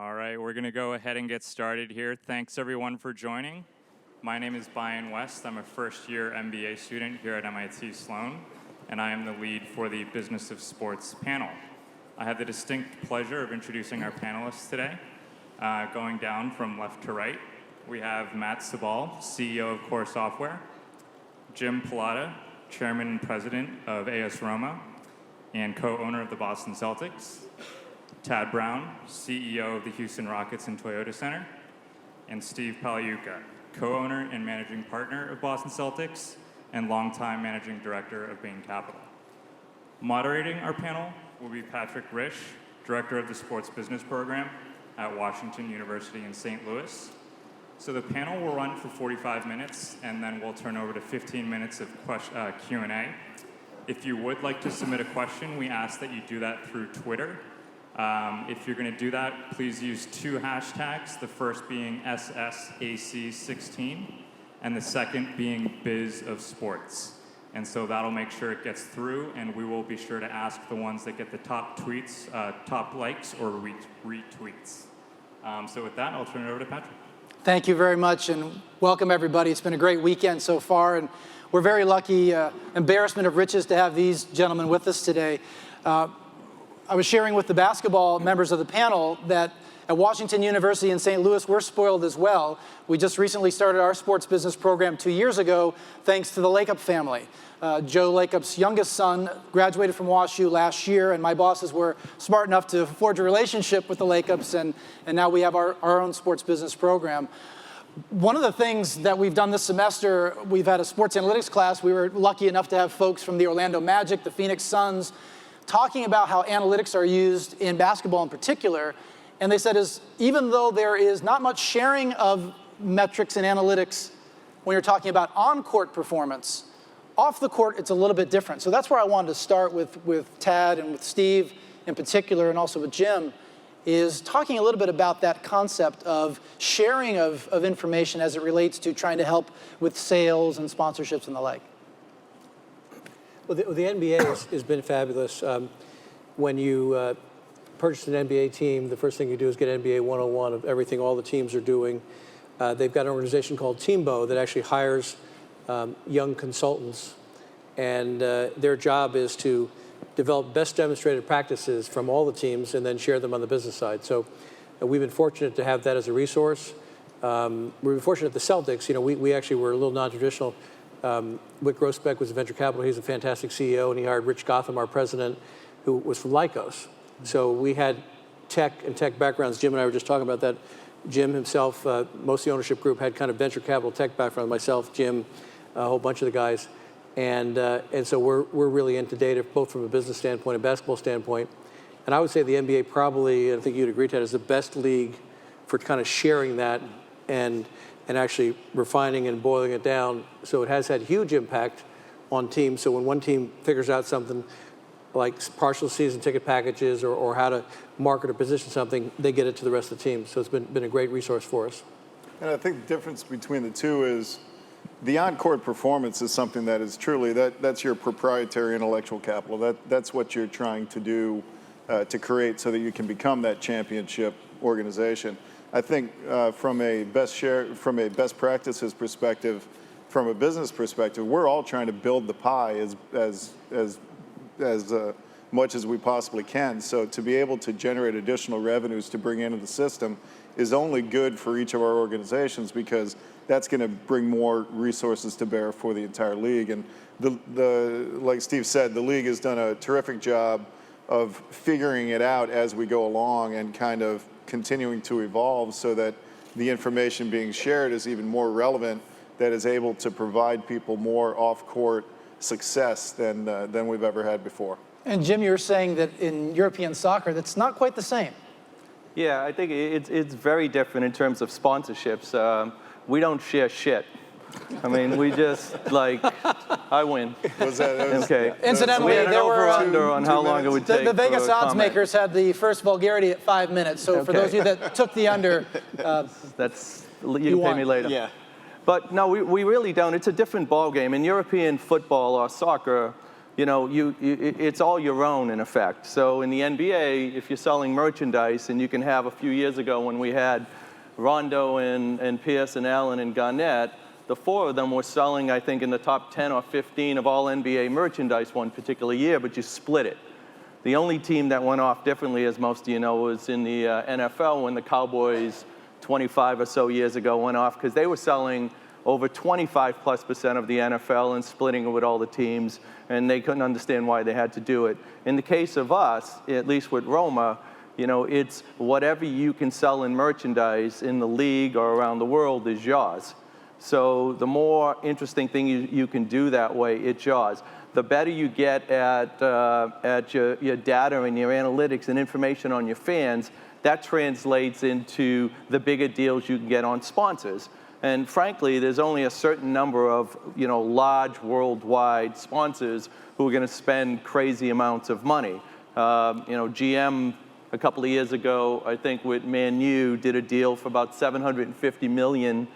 All right, we're going to go ahead and get started here. Thanks, everyone, for joining. My name is Brian West. I'm a first-year MBA student here at MIT Sloan, and I am the lead for the Business of Sports panel. I have the distinct pleasure of introducing our panelists today. Going down from left to right, we have Matt Sabal, CEO of Core Software, Jim Pilata, Chairman and President of AS Roma, and co-owner of the Boston Celtics, Tad Brown, CEO of the Houston Rockets and Toyota Center, and Steve Paliuca, co-owner and managing partner of Boston Celtics and longtime managing director of Bain Capital. Moderating our panel will be Patrick Risch, director of the Sports Business Program at Washington University in St. Louis. So the panel will run for 45 minutes, and then we'll turn over to 15 minutes of Q&A. If you would like to submit a question, we ask that you do that through Twitter. If you're going to do that, please use two hashtags, the first being SSAC16, and the second being Biz of Sports. And so that'll make sure it gets through, and we will be sure to ask the ones that get the top tweets, top likes, or retweets. So with that, I'll turn it over to Patrick. Thank you very much, and welcome everybody. It's been a great weekend so far, and we're very lucky, embarrassment of riches to have these gentlemen with us today. I was sharing with the basketball members of the panel that at Washington University in St. Louis, we're spoiled as well. We just recently started our sports business program 2 years ago, thanks to the Lakeup family. Joe Lakeup's youngest son graduated from WashU last year, and my bosses were smart enough to forge a relationship with the Lakeups, and now we have our own sports business program. One of the things that we've done this semester, we've had a sports analytics class. We were lucky enough to have folks from the Orlando Magic, the Phoenix Suns, talking about how analytics are used in basketball in particular. And they said, even though there is not much sharing of metrics and analytics when you're talking about on-court performance, off the court, it's a little bit different. So that's where I wanted to start with Tad and with Steve in particular, and also with Jim, is talking a little bit about that concept of sharing of information as it relates to trying to help with sales and sponsorships and the like. Well, the NBA has been fabulous. When you purchase an NBA team, the first thing you do is get NBA 101 of everything all the teams are doing. They've got an organization called Teambo that actually hires young consultants, and their job is to develop best demonstrated practices from all the teams and then share them on the business side. So we've been fortunate to have that as a resource. We've been fortunate at the Celtics. You know, we actually were a little non-traditional. Wick Grossbeck was a venture capital. He's a fantastic CEO, and he hired Rich Gotham, our president, who was from Lycos. So we had tech and tech backgrounds. Jim and I were just talking about that. Jim himself, most of the ownership group had kind of venture capital tech background. Myself, Jim, a whole bunch of the guys. And so we're really into data, both from a business standpoint and basketball standpoint. And I would say the NBA probably, and I think you'd agree, Ted, is the best league for kind of sharing that and actually refining and boiling it down. So it has had huge impact on teams. So when one team figures out something like partial season ticket packages or how to market or position something, they get it to the rest of the team. So it's been a great resource for us. And I think the difference between the two is the on-court performance is something that is truly, that's your proprietary intellectual capital. That's what you're trying to do to create so that you can become that championship organization. I think from a best practices perspective, from a business perspective, we're all trying to build the pie as much as we possibly can. So to be able to generate additional revenues to bring into the system is only good for each of our organizations, because that's going to bring more resources to bear for the entire league. And like Steve said, the league has done a terrific job of figuring it out as we go along and kind of continuing to evolve so that the information being shared is even more relevant, that is able to provide people more off-court success than we've ever had before. And Jim, you're saying that in European soccer, that's not quite the same. Yeah, I think it's very different in terms of sponsorships. We don't share shit. I mean, we just, like, I win. Okay. Incidentally, there were under on how long it would take. The Vegas odds makers had the first vulgarity at 5 minutes. So for those of you that took the under, you can pay me later. Yeah. But no, we really don't. It's a different ball game. In European football or soccer, it's all your own in effect. So in the NBA, if you're selling merchandise, and you can have a few years ago when we had Rondo and Pierce and Allen and Garnett, the four of them were selling, I think, in the top 10 or 15 of all NBA merchandise one particular year, but you split it. The only team that went off differently, as most of you know, was in the NFL when the Cowboys 25 or so years ago went off, because they were selling over 25+% of the NFL and splitting it with all the teams, and they couldn't understand why they had to do it. In the case of us, at least with Roma, it's whatever you can sell in merchandise in the league or around the world is yours. So the more interesting thing you can do that way, it's yours. The better you get at your data and your analytics and information on your fans, that translates into the bigger deals you can get on sponsors. And frankly, there's only a certain number of large worldwide sponsors who are going to spend crazy amounts of money. GM a couple of years ago, I think with Man U, did a deal for about $750 million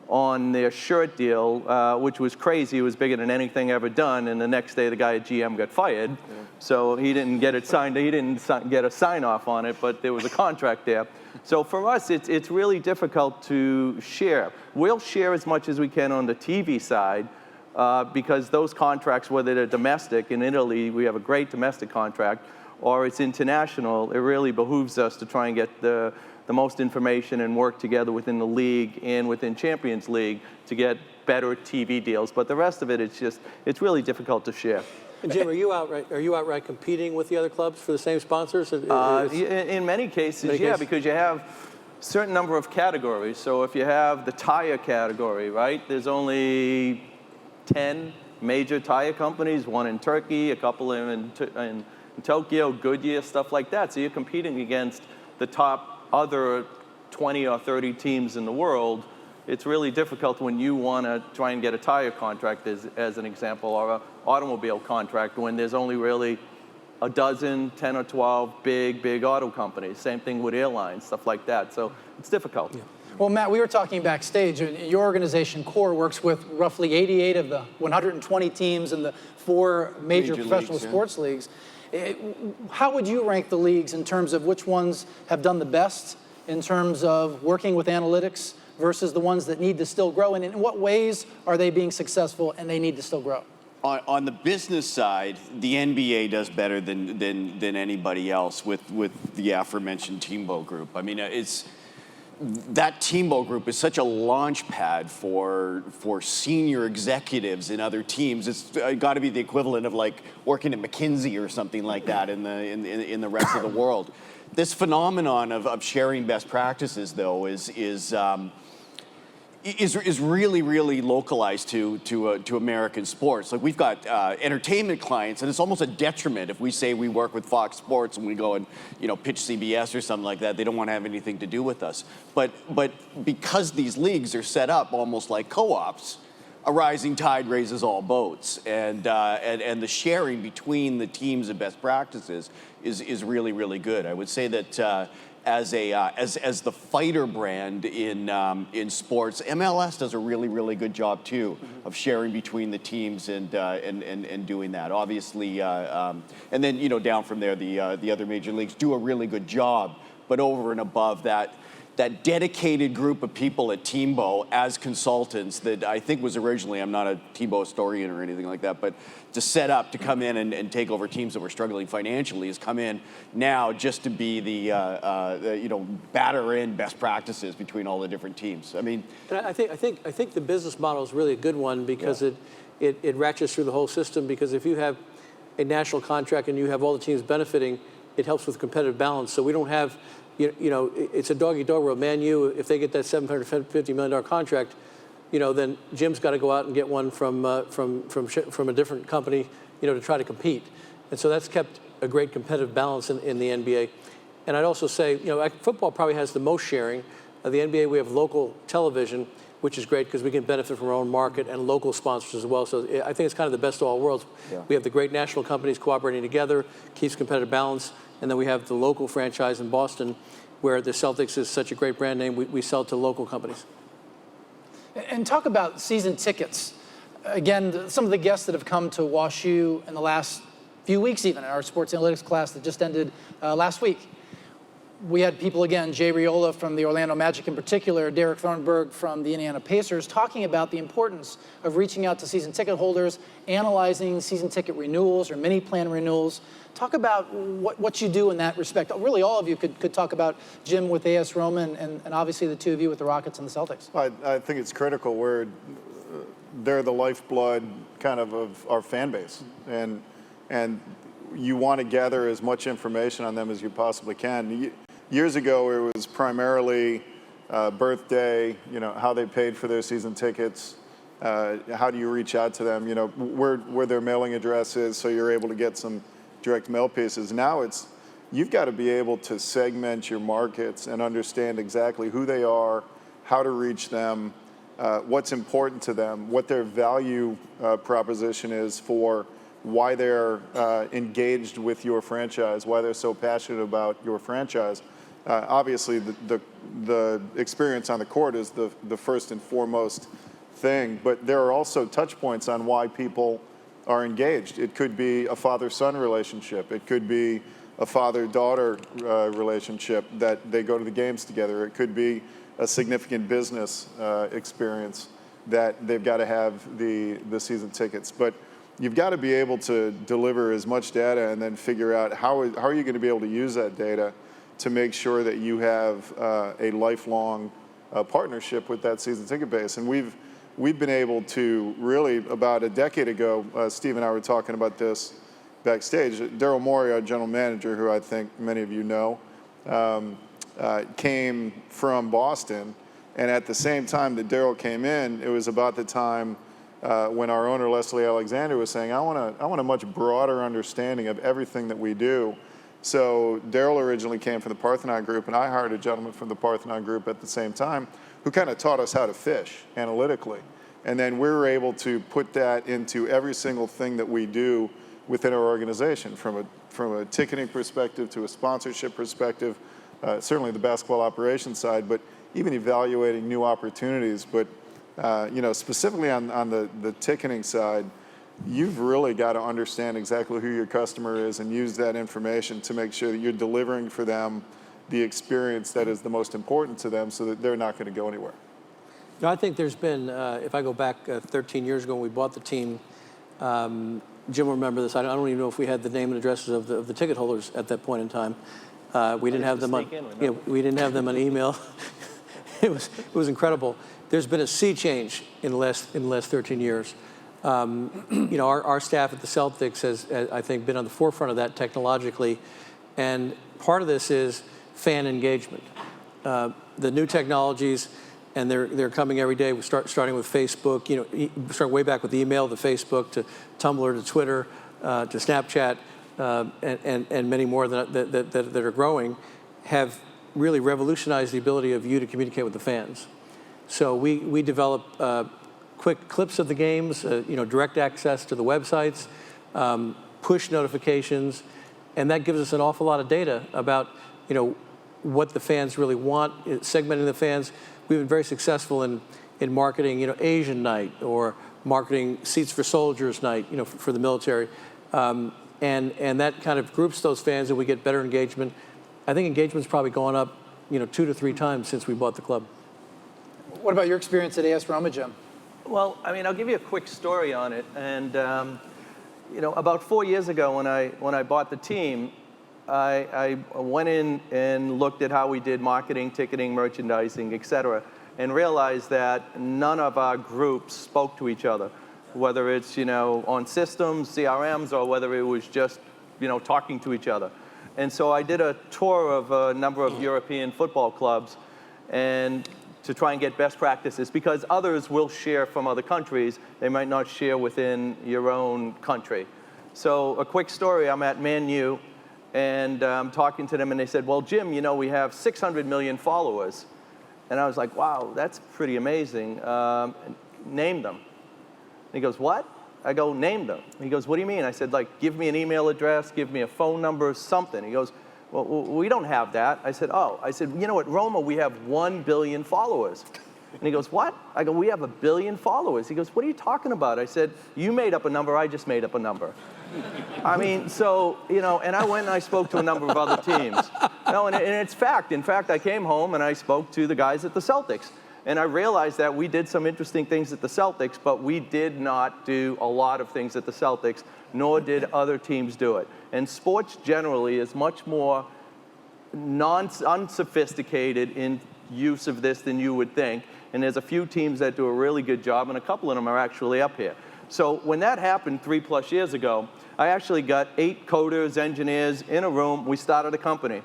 on their shirt deal, which was crazy. It was bigger than anything ever done. And the next day, the guy at GM got fired. Yeah. So he didn't get it signed. He didn't get a sign off on it, but there was a contract there. So for us, it's really difficult to share. We'll share as much as we can on the TV side, because those contracts, whether they're domestic, in Italy, we have a great domestic contract, or it's international, it really behooves us to try and get the most information and work together within the league and within Champions League to get better TV deals. But the rest of it, it's really difficult to share. And Jim, are you outright competing with the other clubs for the same sponsors? In many cases, yeah, because you have a certain number of categories. So if you have the tire category, right, there's only 10 major tire companies, one in Turkey, a couple in Tokyo, Goodyear, stuff like that. So you're competing against the top other 20 or 30 teams in the world. It's really difficult when you want to try and get a tire contract, as an example, or an automobile contract, when there's only really a dozen, 10 or 12 big auto companies. Same thing with airlines, stuff like that. So it's difficult. Yeah. Well, Matt, we were talking backstage. Your organization, CORE, works with roughly 88 of the 120 teams in the 4 major professional sports leagues. How would you rank the leagues in terms of which ones have done the best in terms of working with analytics versus the ones that need to still grow? And in what ways are they being successful and they need to still grow? On the business side, the NBA does better than anybody else with the aforementioned Teambo Group. I mean, that Teambo Group is such a launch pad for senior executives in other teams. It's got to be the equivalent of like working at McKinsey or something like that in the rest of the world. This phenomenon of sharing best practices, though, is really localized to American sports. Like, we've got entertainment clients, and it's almost a detriment if we say we work with Fox Sports and we go and pitch CBS or something like that. They don't want to have anything to do with us. But because these leagues are set up almost like co-ops, a rising tide raises all boats, and the sharing between the teams of best practices is really good. I would say that. As the fighter brand in sports, MLS does a really good job too of sharing between the teams and doing that. Obviously, and then down from there, the other major leagues do a really good job. But over and above that dedicated group of people at Teambo as consultants that I think was originally, I'm not a Teambo historian or anything like that, but to set up to come in and take over teams that were struggling financially has come in now just to be the batter in best practices between all the different teams. I mean, and I think the business model is really a good one because it ratchets through the whole system, because if you have a national contract and you have all the teams benefiting, it helps with competitive balance. So we don't have it's a dog-eat-dog world. Man U, if they get that $750 million contract, then Jim's got to go out and get one from a different company, to try to compete. And so that's kept a great competitive balance in the NBA. And I'd also say, football probably has the most sharing. The NBA, we have local television, which is great because we can benefit from our own market and local sponsors as well. So I think it's kind of the best of all worlds. Yeah. We have the great national companies cooperating together, keeps competitive balance. And then we have the local franchise in Boston, where the Celtics is such a great brand name. We sell to local companies. And talk about season tickets. again, some of the guests that have come to WashU in the last few weeks, even in our sports analytics class that just ended last week. We had people, again, Jay Riola from the Orlando Magic in particular, Derek Thornburg from the Indiana Pacers, talking about the importance of reaching out to season ticket holders, analyzing season ticket renewals or mini plan renewals. Talk about what you do in that respect. Really, all of you could talk about Jim with AS Roma and obviously the two of you with the Rockets and the Celtics. I think it's critical. They're the lifeblood kind of our fan base. And you want to gather as much information on them as you possibly can. Years ago, it was primarily birthday, how they paid for their season tickets, how do you reach out to them, where their mailing address is so you're able to get some direct mail pieces. Now you've got to be able to segment your markets and understand exactly who they are, how to reach them, what's important to them, what their value proposition is for why they're engaged with your franchise, why they're so passionate about your franchise. Obviously, the experience on the court is the first and foremost thing, but there are also touch points on why people are engaged. It could be a father-son relationship. It could be a father-daughter relationship that they go to the games together. It could be a significant business experience that they've got to have the season tickets. But you've got to be able to deliver as much data and then figure out how are you going to be able to use that data to make sure that you have a lifelong partnership with that season ticket base. And we've been able to really, about a decade ago, Steve and I were talking about this backstage. Daryl Morey, our general manager, who I think many of you know, came from Boston. And at the same time that Daryl came in, it was about the time when our owner, Leslie Alexander, was saying, I want a much broader understanding of everything that we do. So Daryl originally came from the Parthenon Group, and I hired a gentleman from the Parthenon Group at the same time who kind of taught us how to fish analytically. And then we were able to put that into every single thing that we do within our organization, from a ticketing perspective to a sponsorship perspective, certainly the basketball operations side, but even evaluating new opportunities. But specifically on the ticketing side, you've really got to understand exactly who your customer is and use that information to make sure that you're delivering for them the experience that is the most important to them so that they're not going to go anywhere. I think there's been, if I go back 13 years ago when we bought the team, Jim will remember this. I don't even know if we had the name and addresses of the ticket holders at that point in time. We didn't have them on. We didn't have them on email. It was incredible. There's been a sea change in the last 13 years. Our staff at the Celtics has, I think, been on the forefront of that technologically, and part of this is fan engagement. The new technologies, and they're coming every day. We starting with Facebook. Start way back with email to Facebook to Tumblr to Twitter to Snapchat and many more that are growing, have really revolutionized the ability of you to communicate with the fans. So we develop quick clips of the games, direct access to the websites, push notifications, and that gives us an awful lot of data about what the fans really want, segmenting the fans. We've been very successful in marketing, Asian night or marketing Seats for Soldiers night, for the military, and that kind of groups those fans, and we get better engagement. I think engagement's probably gone up, 2 to 3 times since we bought the club. What about your experience at AS Roma, Jim? Well, I'll give you a quick story on it. And about 4 years ago when I bought the team, I went in and looked at how we did marketing, ticketing, merchandising, et cetera, and realized that none of our groups spoke to each other, whether it's on systems, CRMs, or whether it was just talking to each other. And so I did a tour of a number of European football clubs, and to try and get best practices, because others will share from other countries. They might not share within your own country. So a quick story, I'm at Man U, and I'm talking to them, and they said, well, Jim, we have 600 million followers. And I was like, wow, that's pretty amazing. Name them. And he goes, what? I go, name them. He goes, what do you mean? I said, give me an email address, give me a phone number, something. He goes, well, we don't have that. I said, at Roma, we have 1 billion followers. And he goes, what? I go, we have 1 billion followers. He goes, what are you talking about? I said, you made up a number, I just made up a number. I mean, so, and I went and I spoke to a number of other teams. No, and it's fact. In fact, I came home and I spoke to the guys at the Celtics. And I realized that we did some interesting things at the Celtics, but we did not do a lot of things at the Celtics, nor did other teams do it. And sports generally is much more unsophisticated in use of this than you would think. And there's a few teams that do a really good job, and a couple of them are actually up here. So when that happened 3+ years ago, I actually got 8 coders, engineers in a room. We started a company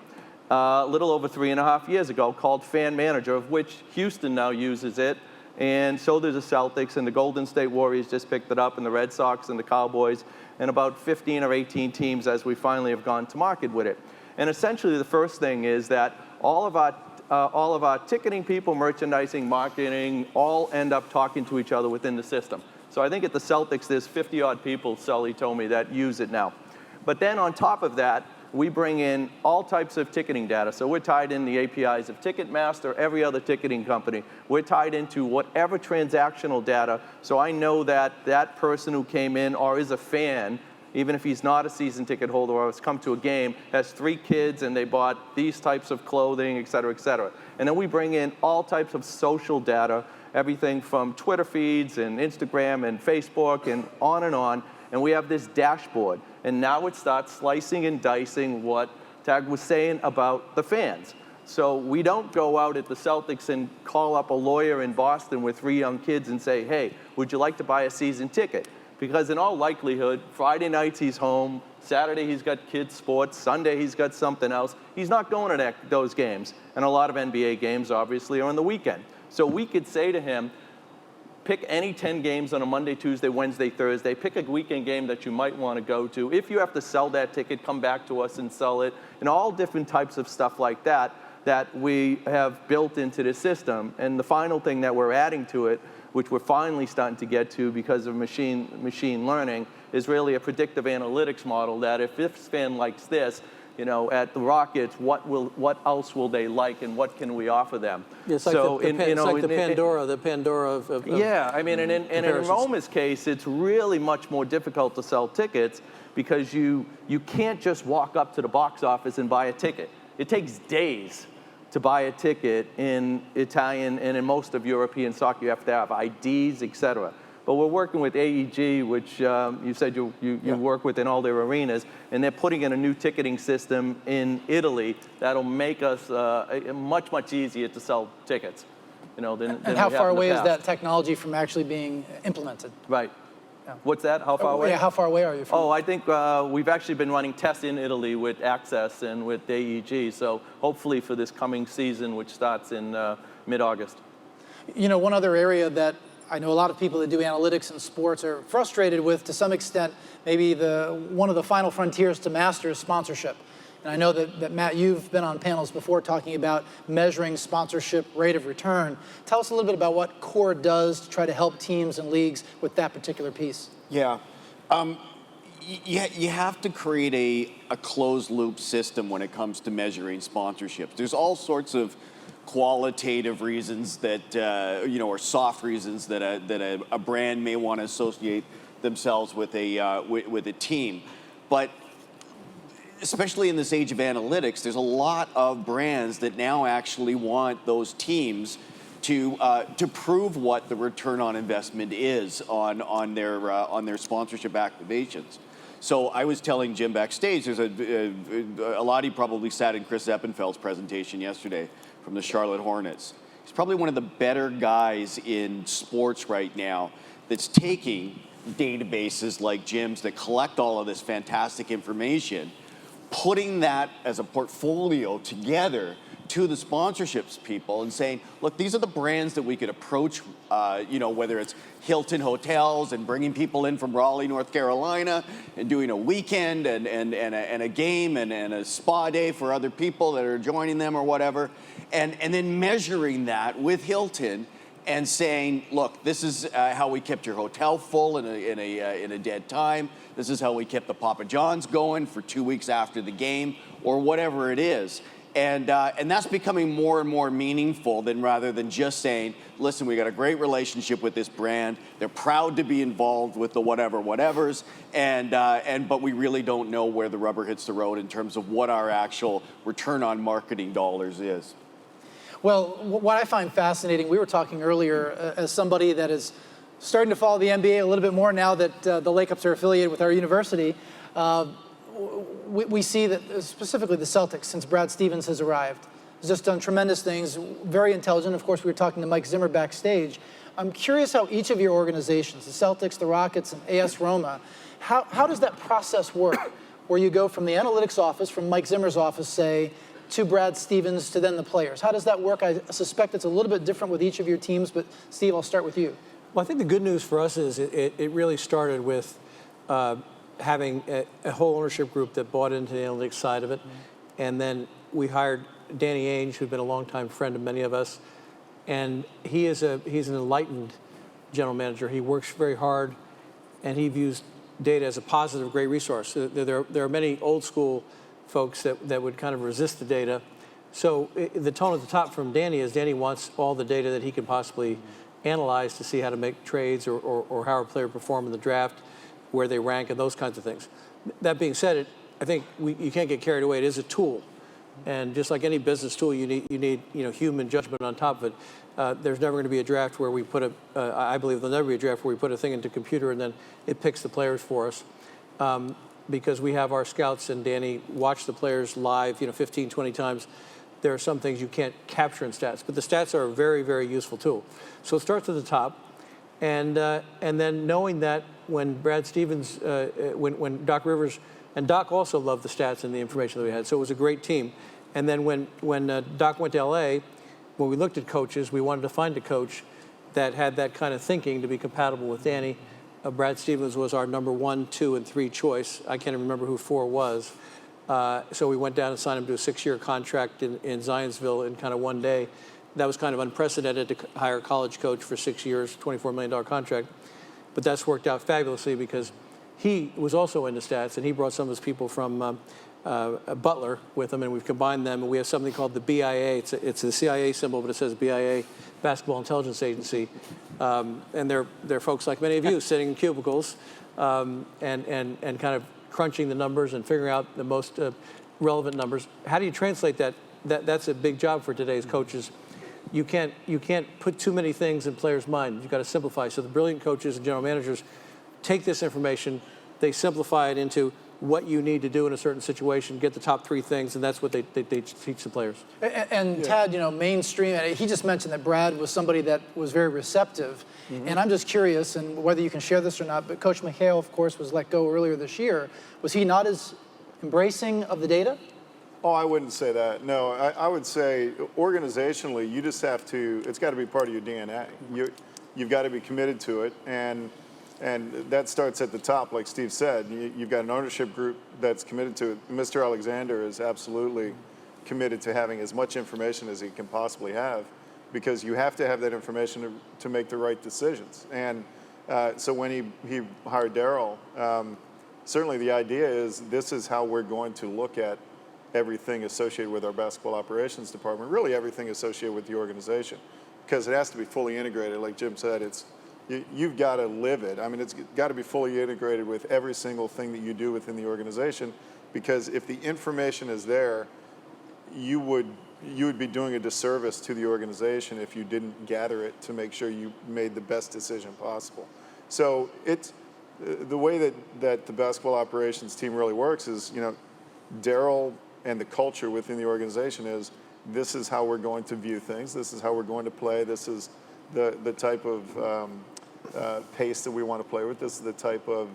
a little over 3.5 years ago called Fan Manager, of which Houston now uses it. And so does the Celtics, and the Golden State Warriors just picked it up, and the Red Sox and the Cowboys, and about 15 or 18 teams as we finally have gone to market with it. And essentially the first thing is that all of our ticketing people, merchandising, marketing, all end up talking to each other within the system. So I think at the Celtics, there's 50-odd people, Sully told me, that use it now. But then on top of that, we bring in all types of ticketing data. So we're tied in the APIs of Ticketmaster, every other ticketing company. We're tied into whatever transactional data. So I know that that person who came in or is a fan, even if he's not a season ticket holder or has come to a game, has 3 kids and they bought these types of clothing, et cetera, et cetera. And then we bring in all types of social data, everything from Twitter feeds and Instagram and Facebook and on, and we have this dashboard. And now it starts slicing and dicing what Tag was saying about the fans. So we don't go out at the Celtics and call up a lawyer in Boston with 3 young kids and say, hey, would you like to buy a season ticket? Because in all likelihood, Friday nights he's home, Saturday he's got kids' sports, Sunday he's got something else. He's not going to those games. And a lot of NBA games, obviously, are on the weekend. So we could say to him, pick any 10 games on a Monday, Tuesday, Wednesday, Thursday. Pick a weekend game that you might want to go to. If you have to sell that ticket, come back to us and sell it. And all different types of stuff like that that we have built into the system. And the final thing that we're adding to it, which we're finally starting to get to because of machine learning, is really a predictive analytics model that if this fan likes this, at the Rockets, what else will they like, and what can we offer them? It's like the Pandora of yeah, I mean, and in Roma's case, it's really much more difficult to sell tickets because you can't just walk up to the box office and buy a ticket. It takes days to buy a ticket in Italian and in most of European soccer. You have to have IDs, et cetera. But we're working with AEG, which you said you work with in all their arenas, and they're putting in a new ticketing system in Italy that'll make us much, much easier to sell tickets. Than and how far away is that technology from actually being implemented? Right. Yeah. What's that? How far away? Yeah, how far away are you from? Oh, I think we've actually been running tests in Italy with Access and with AEG. So hopefully for this coming season, which starts in mid-August. One other area that I know a lot of people that do analytics in sports are frustrated with, to some extent, maybe one of the final frontiers to master is sponsorship. And I know that Matt, you've been on panels before talking about measuring sponsorship rate of return. Tell us a little bit about what Core does to try to help teams and leagues with that particular piece. Yeah. You have to create a closed loop system when it comes to measuring sponsorships. There's all sorts of qualitative reasons that, or soft reasons that a brand may want to associate themselves with a team. But especially in this age of analytics, there's a lot of brands that now actually want those teams to prove what the return on investment is on their sponsorship activations. So I was telling Jim backstage, there's a lot of you probably sat in Chris Eppenfeld's presentation yesterday from the Charlotte Hornets. He's probably one of the better guys in sports right now that's taking databases like Jim's that collect all of this fantastic information, putting that as a portfolio together to the sponsorships people and saying, look, these are the brands that we could approach, whether it's Hilton Hotels and bringing people in from Raleigh, North Carolina, and doing a weekend and a game and a spa day for other people that are joining them or whatever, and then measuring that with Hilton and saying, look, this is how we kept your hotel full in a dead time. This is how we kept the Papa John's going for 2 weeks after the game, or whatever it is. And that's becoming more and more meaningful rather than just saying, listen, we got a great relationship with this brand. They're proud to be involved with the whatevers, but we really don't know where the rubber hits the road in terms of what our actual return on marketing dollars is. Well, what I find fascinating, we were talking earlier, as somebody that is starting to follow the NBA a little bit more now that the Lakers are affiliated with our university, we see that specifically the Celtics, since Brad Stevens has arrived, has just done tremendous things, very intelligent. Of course, we were talking to Mike Zimmer backstage. I'm curious how each of your organizations, the Celtics, the Rockets, and AS Roma, how does that process work, where you go from the analytics office, from Mike Zimmer's office, say, to Brad Stevens, to then the players? How does that work? I suspect it's a little bit different with each of your teams, but Steve, I'll start with you. Well, I think the good news for us is it really started with having a whole ownership group that bought into the analytics side of it. And then we hired Danny Ainge, who'd been a longtime friend of many of us. And he's an enlightened general manager. He works very hard, and he views data as a positive, great resource. There are many old school folks that would kind of resist the data. So the tone at the top from Danny is Danny wants all the data that he can possibly analyze to see how to make trades or how a player perform in the draft, where they rank, and those kinds of things. That being said, I think you can't get carried away. It is a tool, and just like any business tool, you need human judgment on top of it. There's never going to be a draft where we put I believe there'll never be a draft where we put a thing into a computer and then it picks the players for us, because we have our scouts and Danny watch the players live, 15, 20 times. There are some things you can't capture in stats, but the stats are a very, very useful tool. So it starts at the top, and then knowing that when Brad Stevens, when Doc Rivers, and Doc also loved the stats and the information that we had, so it was a great team. And then when Doc went to LA, when we looked at coaches, we wanted to find a coach that had that kind of thinking to be compatible with Danny. Brad Stevens was our number 1, 2, and 3 choice. I can't even remember who 4 was. So we went down and signed him to a 6-year contract in Zionsville in kind of one day. That was kind of unprecedented to hire a college coach for 6 years, $24 million contract. But that's worked out fabulously because he was also into stats, and he brought some of his people from Butler with him, and we've combined them, and we have something called the BIA. It's the CIA symbol, but it says BIA, Basketball Intelligence Agency. And they're folks like many of you sitting in cubicles and kind of crunching the numbers and figuring out the most relevant numbers. How do you translate that? That's a big job for today's coaches. You can't put too many things in players' mind. You've got to simplify. So the brilliant coaches and general managers take this information, they simplify it into what you need to do in a certain situation, get the top 3 things, and that's what they teach the players. And Tad, mainstream, he just mentioned that Brad was somebody that was very receptive. And I'm just curious, and whether you can share this or not, but Coach McHale, of course, was let go earlier this year. Was he not as embracing of the data? Oh, I wouldn't say that. No, I would say organizationally, you just have to, it's got to be part of your DNA. You've got to be committed to it, and that starts at the top, like Steve said. You've got an ownership group that's committed to it. Mr. Alexander is absolutely committed to having as much information as he can possibly have, because you have to have that information to make the right decisions. And so when he hired Daryl, certainly the idea is this is how we're going to look at everything associated with our basketball operations department, really everything associated with the organization, because it has to be fully integrated. Like Jim said, you've got to live it. I mean, it's got to be fully integrated with every single thing that you do within the organization, because if the information is there, you would be doing a disservice to the organization if you didn't gather it to make sure you made the best decision possible. So it's the way that the basketball operations team really works is, Daryl and the culture within the organization is, this is how we're going to view things. This is how we're going to play. This is the type of pace that we want to play with. This is the type of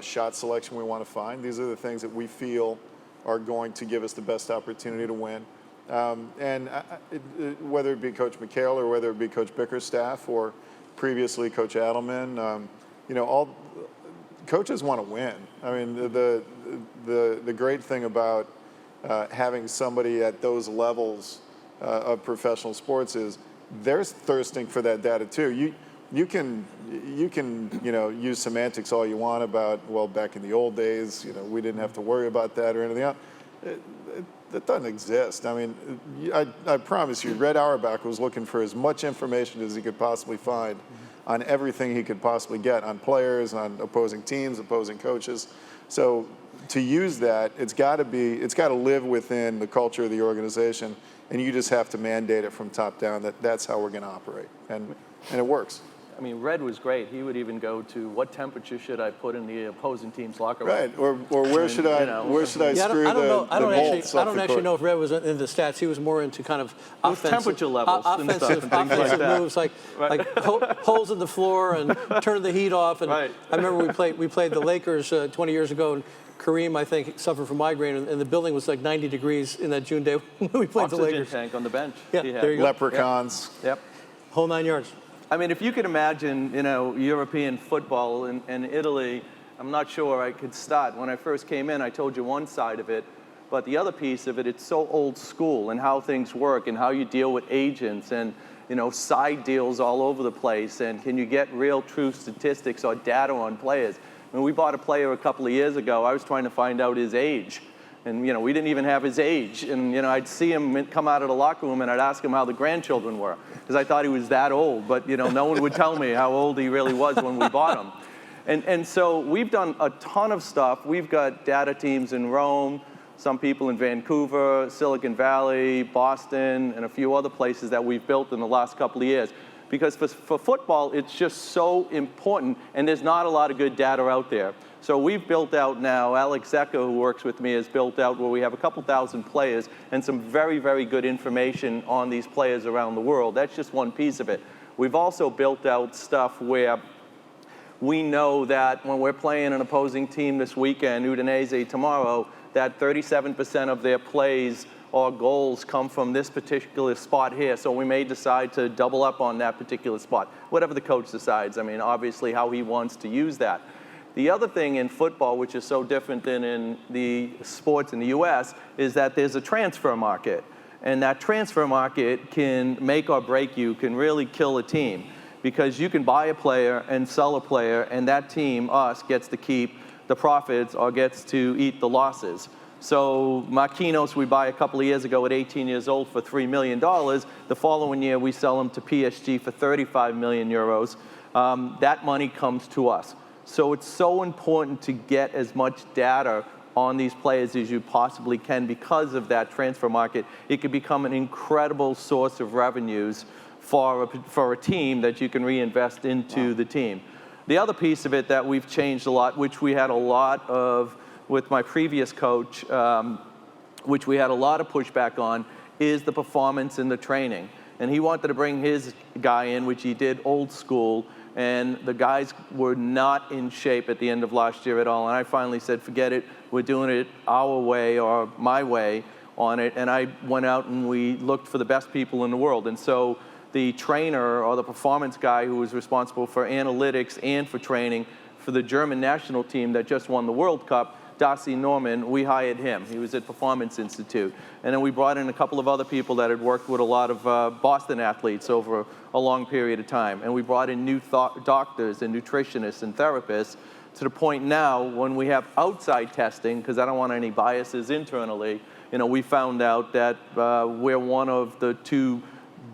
shot selection we want to find. These are the things that we feel are going to give us the best opportunity to win. Whether it be Coach McHale or whether it be Coach Bickerstaff or previously Coach Adelman, all coaches want to win. I mean, the great thing about having somebody at those levels of professional sports is they're thirsting for that data too. You can use semantics all you want about, well, back in the old days, we didn't have to worry about that or anything else. that doesn't exist. I mean, I promise you, Red Auerbach was looking for as much information as he could possibly find on everything he could possibly get, on players, on opposing teams, opposing coaches. So to use that, it's got to live within the culture of the organization, and you just have to mandate it from top down that that's how we're going to operate, and it works. I mean, Red was great. He would even go to what temperature should I put in the opposing team's locker room? Right, or where should I screw the bolts? I don't actually know if Red was into stats. He was more into kind of temperature levels and stuff and things like that. Moves like holes in the floor and turning the heat off. And Right. I remember we played the Lakers 20 years ago, and Kareem, I think, suffered from migraine, and the building was like 90 degrees in that June day when we played the Lakers. Oxygen tank on the bench. Yeah, he had. there you go. Leprechauns. Yep. Whole 9 yards. I mean, if you could imagine, European football and Italy, I'm not sure where I could start. When I first came in, I told you one side of it, but the other piece of it, it's so old school and how things work and how you deal with agents and, side deals all over the place. And can you get real, true statistics or data on players? I mean, we bought a player a couple of years ago. I was trying to find out his age. And, we didn't even have his age. And, I'd see him come out of the locker room and I'd ask him how the grandchildren were because I thought he was that old. But, no one would tell me how old he really was when we bought him. And so we've done a ton of stuff. We've got data teams in Rome, some people in Vancouver, Silicon Valley, Boston, and a few other places that we've built in the last couple of years. Because for football, it's just so important, and there's not a lot of good data out there. So we've built out now, Alex Zecca, who works with me, has built out where we have a couple thousand players and some very, very good information on these players around the world. That's just one piece of it. We've also built out stuff where we know that when we're playing an opposing team this weekend, Udinese tomorrow, that 37% of their plays or goals come from this particular spot here. So we may decide to double up on that particular spot, whatever the coach decides. I mean, obviously how he wants to use that. The other thing in football, which is so different than in the sports in the US, is that there's a transfer market. And that transfer market can make or break you, can really kill a team. Because you can buy a player and sell a player, and that team, us, gets to keep the profits or gets to eat the losses. So Marquinhos, we buy a couple of years ago at 18 years old for $3 million. The following year, we sell him to PSG for 35 million euros. That money comes to us. So it's so important to get as much data on these players as you possibly can because of that transfer market. It could become an incredible source of revenues for a team that you can reinvest into the team. The other piece of it that we've changed a lot, which we had a lot of with my previous coach, which we had a lot of pushback on, is the performance and the training. And he wanted to bring his guy in, which he did old school, and the guys were not in shape at the end of last year at all. And I finally said, forget it, we're doing it our way or my way on it. And I went out and we looked for the best people in the world. And so the trainer or the performance guy who was responsible for analytics and for training for the German national team that just won the World Cup, Darcy Norman, we hired him. He was at Performance Institute. And then we brought in a couple of other people that had worked with a lot of Boston athletes over a long period of time. And we brought in new doctors and nutritionists and therapists to the point now when we have outside testing, because I don't want any biases internally, we found out that we're one of the two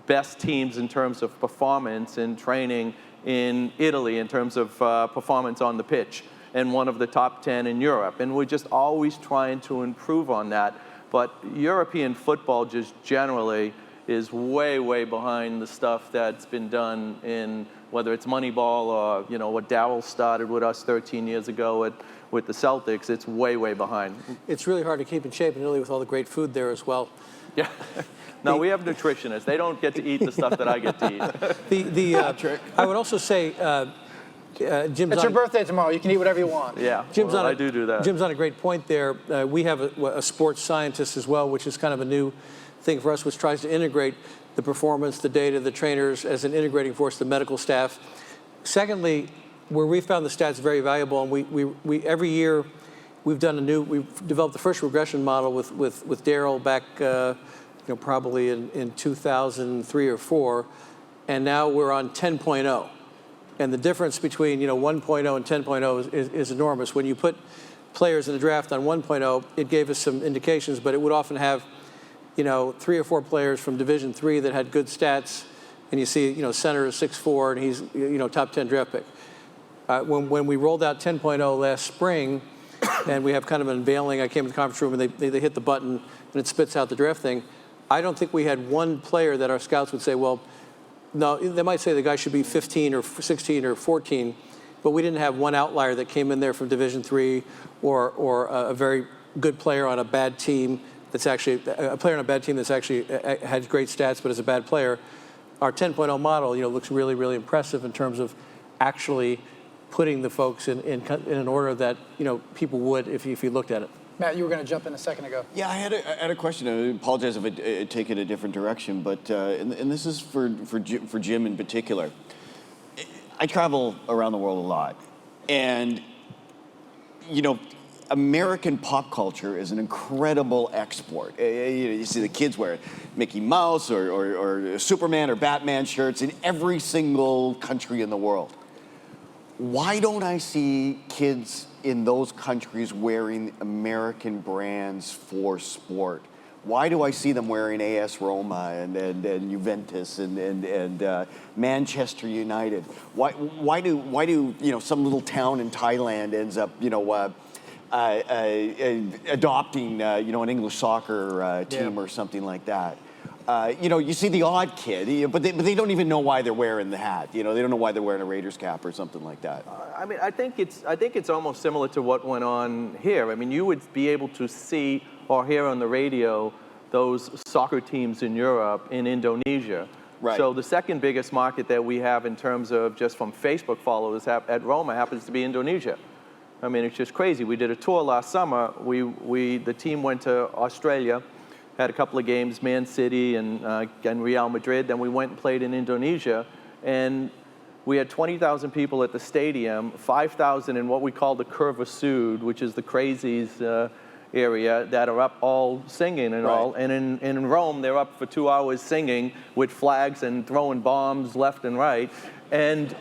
best teams in terms of performance and training in Italy in terms of performance on the pitch, and one of the top 10 in Europe. And we're just always trying to improve on that. But European football just generally is way, way behind the stuff that's been done in, whether it's Moneyball or, what Darryl started with us 13 years ago with the Celtics. It's way, way behind. It's really hard to keep in shape in Italy with all the great food there as well. Yeah. No, we have nutritionists. They don't get to eat the stuff that I get to eat. I would also say, Jim's It's your birthday tomorrow. You can eat whatever you want. Yeah, I do that. Jim's on a great point there. We have a sports scientist as well, which is kind of a new thing for us, which tries to integrate the performance, the data, the trainers as an integrating force, the medical staff. Secondly, where we found the stats very valuable, and we every year we've developed the first regression model with Darryl back probably in 2003 or 4, and now we're on 10.0. And the difference between 1.0 and 10.0 is enormous. When you put players in the draft on 1.0, it gave us some indications, but it would often have, 3 or 4 players from Division III that had good stats, and you see, center is 6'4", and he's, top 10 draft pick. When we rolled out 10.0 last spring, and we have kind of an unveiling, I came to the conference room, and they hit the button, and it spits out the draft thing. I don't think we had one player that our scouts would say, well, no, they might say the guy should be 15 or 16 or 14, but we didn't have one outlier that came in there from Division III or a very good player on a bad team that's actually had great stats but is a bad player. Our 10.0 model, looks really, really impressive in terms of actually putting the folks in an order that people would if you looked at it. Matt, you were going to jump in a second ago. Yeah, I had a question. I apologize if I take it a different direction, but and this is for Jim in particular. I travel around the world a lot, and American pop culture is an incredible export. You see the kids wear Mickey Mouse or Superman or Batman shirts in every single country in the world. Why don't I see kids in those countries wearing American brands for sport? Why do I see them wearing AS Roma and Juventus and Manchester United? Why do some little town in Thailand ends up adopting an English soccer team or something like that? You see the odd kid, but they don't even know why they're wearing the hat. They don't know why they're wearing a Raiders cap or something like that. I think it's almost similar to what went on here. You would be able to see or hear on the radio those soccer teams in Europe, in Indonesia. Right. So the second biggest market that we have in terms of just from Facebook followers at Roma happens to be Indonesia. It's just crazy. We did a tour last summer. The team went to Australia, had a couple of games, Man City and Real Madrid. Then we went and played in Indonesia, and we had 20,000 people at the stadium, 5,000 in what we call the Curva Sud, which is the crazies area, that are up all singing and all. And in Rome, they're up for 2 hours singing with flags and throwing bombs left and right. And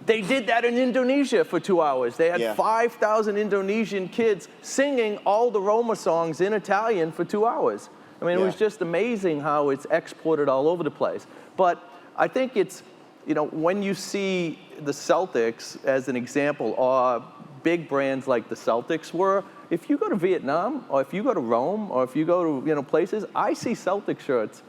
they did that in Indonesia for 2 hours. They had 5,000 Indonesian kids singing all the Roma songs in Italian for 2 hours. It was just amazing how it's exported all over the place. But I think it's, when you see the Celtics as an example, or big brands like the Celtics were, if you go to Vietnam, or if you go to Rome, or if you go to places, I see Celtic shirts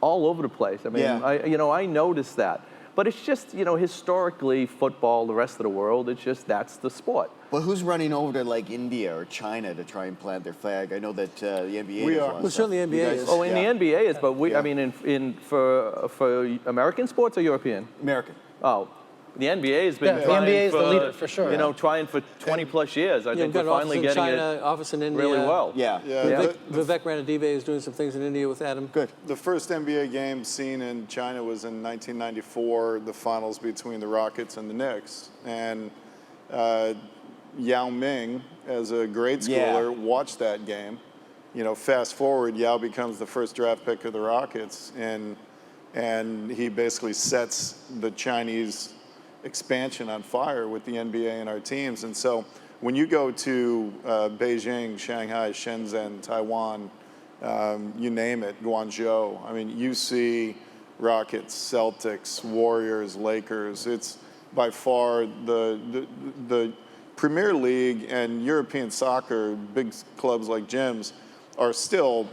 all over the place. I noticed that. But it's just, historically, football, the rest of the world, it's just, that's the sport. But who's running over to India or China to try and plant their flag? I know that the NBA is. Well, certainly the NBA is. Oh, in the NBA is, but for American sports or European? American. Oh, the NBA has been the trying NBA is the leader, for sure. Trying for 20 plus years. I think we're finally getting China, office in India. really well. Vivek Ranadive is doing some things in India with Adam. Good. The first NBA game seen in China was in 1994, the finals between the Rockets and the Knicks. And Yao Ming, as a grade schooler, watched that game. Fast forward, Yao becomes the first draft pick of the Rockets, and he basically sets the Chinese expansion on fire with the NBA and our teams. And so when you go to Beijing, Shanghai, Shenzhen, Taiwan, you name it, Guangzhou, you see Rockets, Celtics, Warriors, Lakers. It's by far the Premier League and European soccer, big clubs like Jim's, are still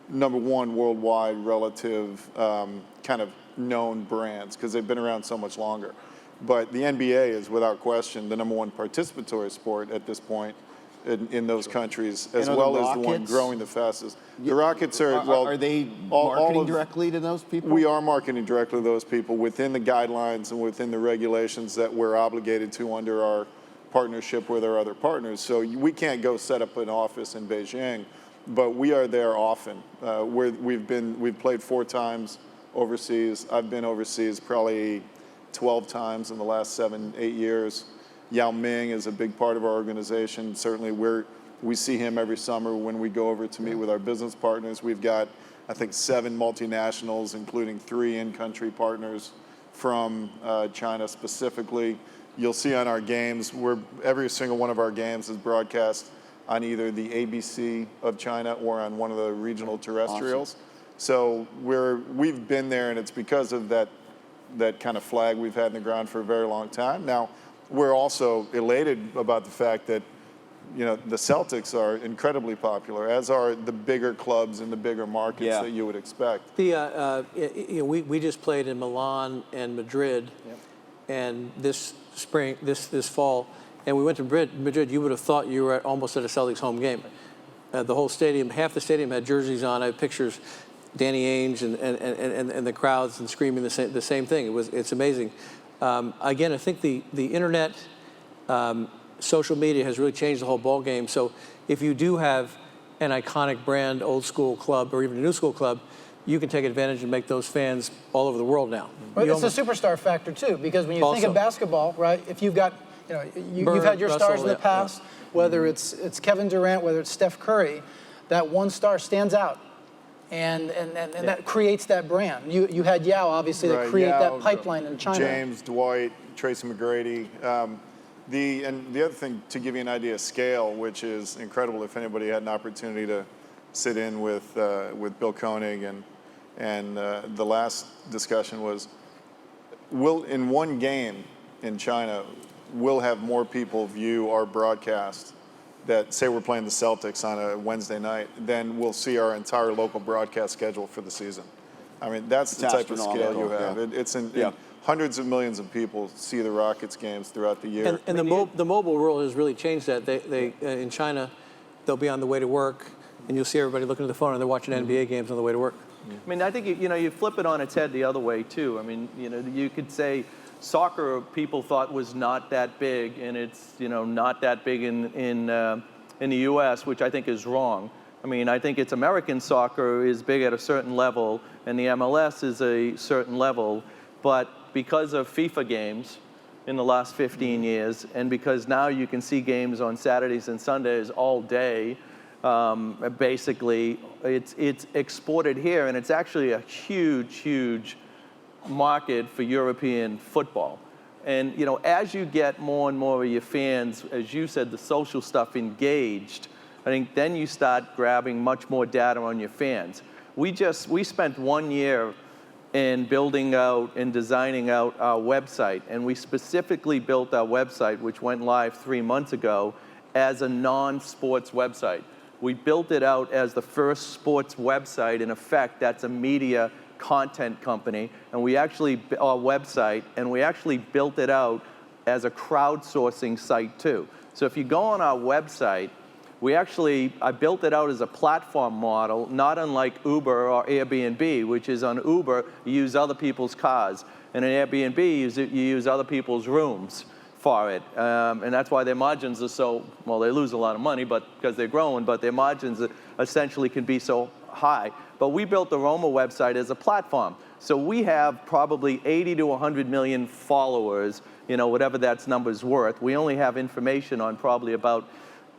number one worldwide relative kind of known brands because they've been around so much longer. But the NBA is, without question, the number one participatory sport at this point in those countries, as well as the one growing the fastest. The Rockets are they marketing directly to those people? We are marketing directly to those people within the guidelines and within the regulations that we're obligated to under our partnership with our other partners. So we can't go set up an office in Beijing, but we are there often. We've played 4 times overseas. I've been overseas probably 12 times in the last 7-8 years. Yao Ming is a big part of our organization. Certainly we see him every summer when we go over to meet with our business partners. We've got, I think, 7 multinationals, including 3 in-country partners from China specifically. You'll see on our games, every single one of our games is broadcast on either the ABC of China or on one of the regional terrestrials. So we've been there, and it's because of that kind of flag we've had in the ground for a very long time. Now, we're also elated about the fact that the Celtics are incredibly popular, as are the bigger clubs in the bigger markets that you would expect. We just played in Milan and Madrid, and this spring, this fall, and we went to Madrid. You would have thought you were almost at a Celtics home game. The whole stadium, half the stadium had jerseys on. I have pictures, Danny Ainge and the crowds and screaming the same thing. It's amazing. Again, I think the internet. Social media has really changed the whole ball game. So if you do have an iconic brand, old school club, or even a new school club, you can take advantage and make those fans all over the world now. Well, it's a superstar factor too, because when you think of basketball, right? If you've got, you've had your stars in the past, whether it's Kevin Durant, whether it's Steph Curry, that one star stands out, and that creates that brand. You had Yao, obviously, to create that pipeline in China. James, Dwight, Tracy McGrady. The other thing, to give you an idea of scale, which is incredible, if anybody had an opportunity to sit in with Bill Koenig, and the last discussion was, in one game in China, we'll have more people view our broadcast that say we're playing the Celtics on a Wednesday night than we'll see our entire local broadcast schedule for the season. I mean, that's the type of scale you have. It's hundreds of millions of people see the Rockets games throughout the year. And the mobile world has really changed that. They in China, they'll be on the way to work, and you'll see everybody looking at the phone, and they're watching NBA games on the way to work. I mean, I think you flip it on its head the other way too. I mean, you could say soccer people thought was not that big, and it's not that big in the U.S., which I think is wrong. I mean, I think it's American soccer is big at a certain level, and the MLS is a certain level, but because of FIFA games in the last 15 years, and because now you can see games on Saturdays and Sundays all day, basically, it's exported here, and it's actually a huge market for European football. And as you get more and more of your fans, as you said, the social stuff engaged, I think then you start grabbing much more data on your fans. We spent 1 year in building out and designing out our website, and we specifically built our website, which went live 3 months ago, as a non-sports website. We built it out as the first sports website. In effect, that's a media content company, and we actually built it out as a crowdsourcing site too. So if you go on our website, I built it out as a platform model, not unlike Uber or Airbnb, which is on Uber, you use other people's cars. And in Airbnb, you use other people's rooms for it. And that's why their margins are so, well, they lose a lot of money because they're growing, but their margins essentially can be so high. But we built the Roma website as a platform. So we have probably 80 to 100 million followers, whatever that number's worth. We only have information on probably about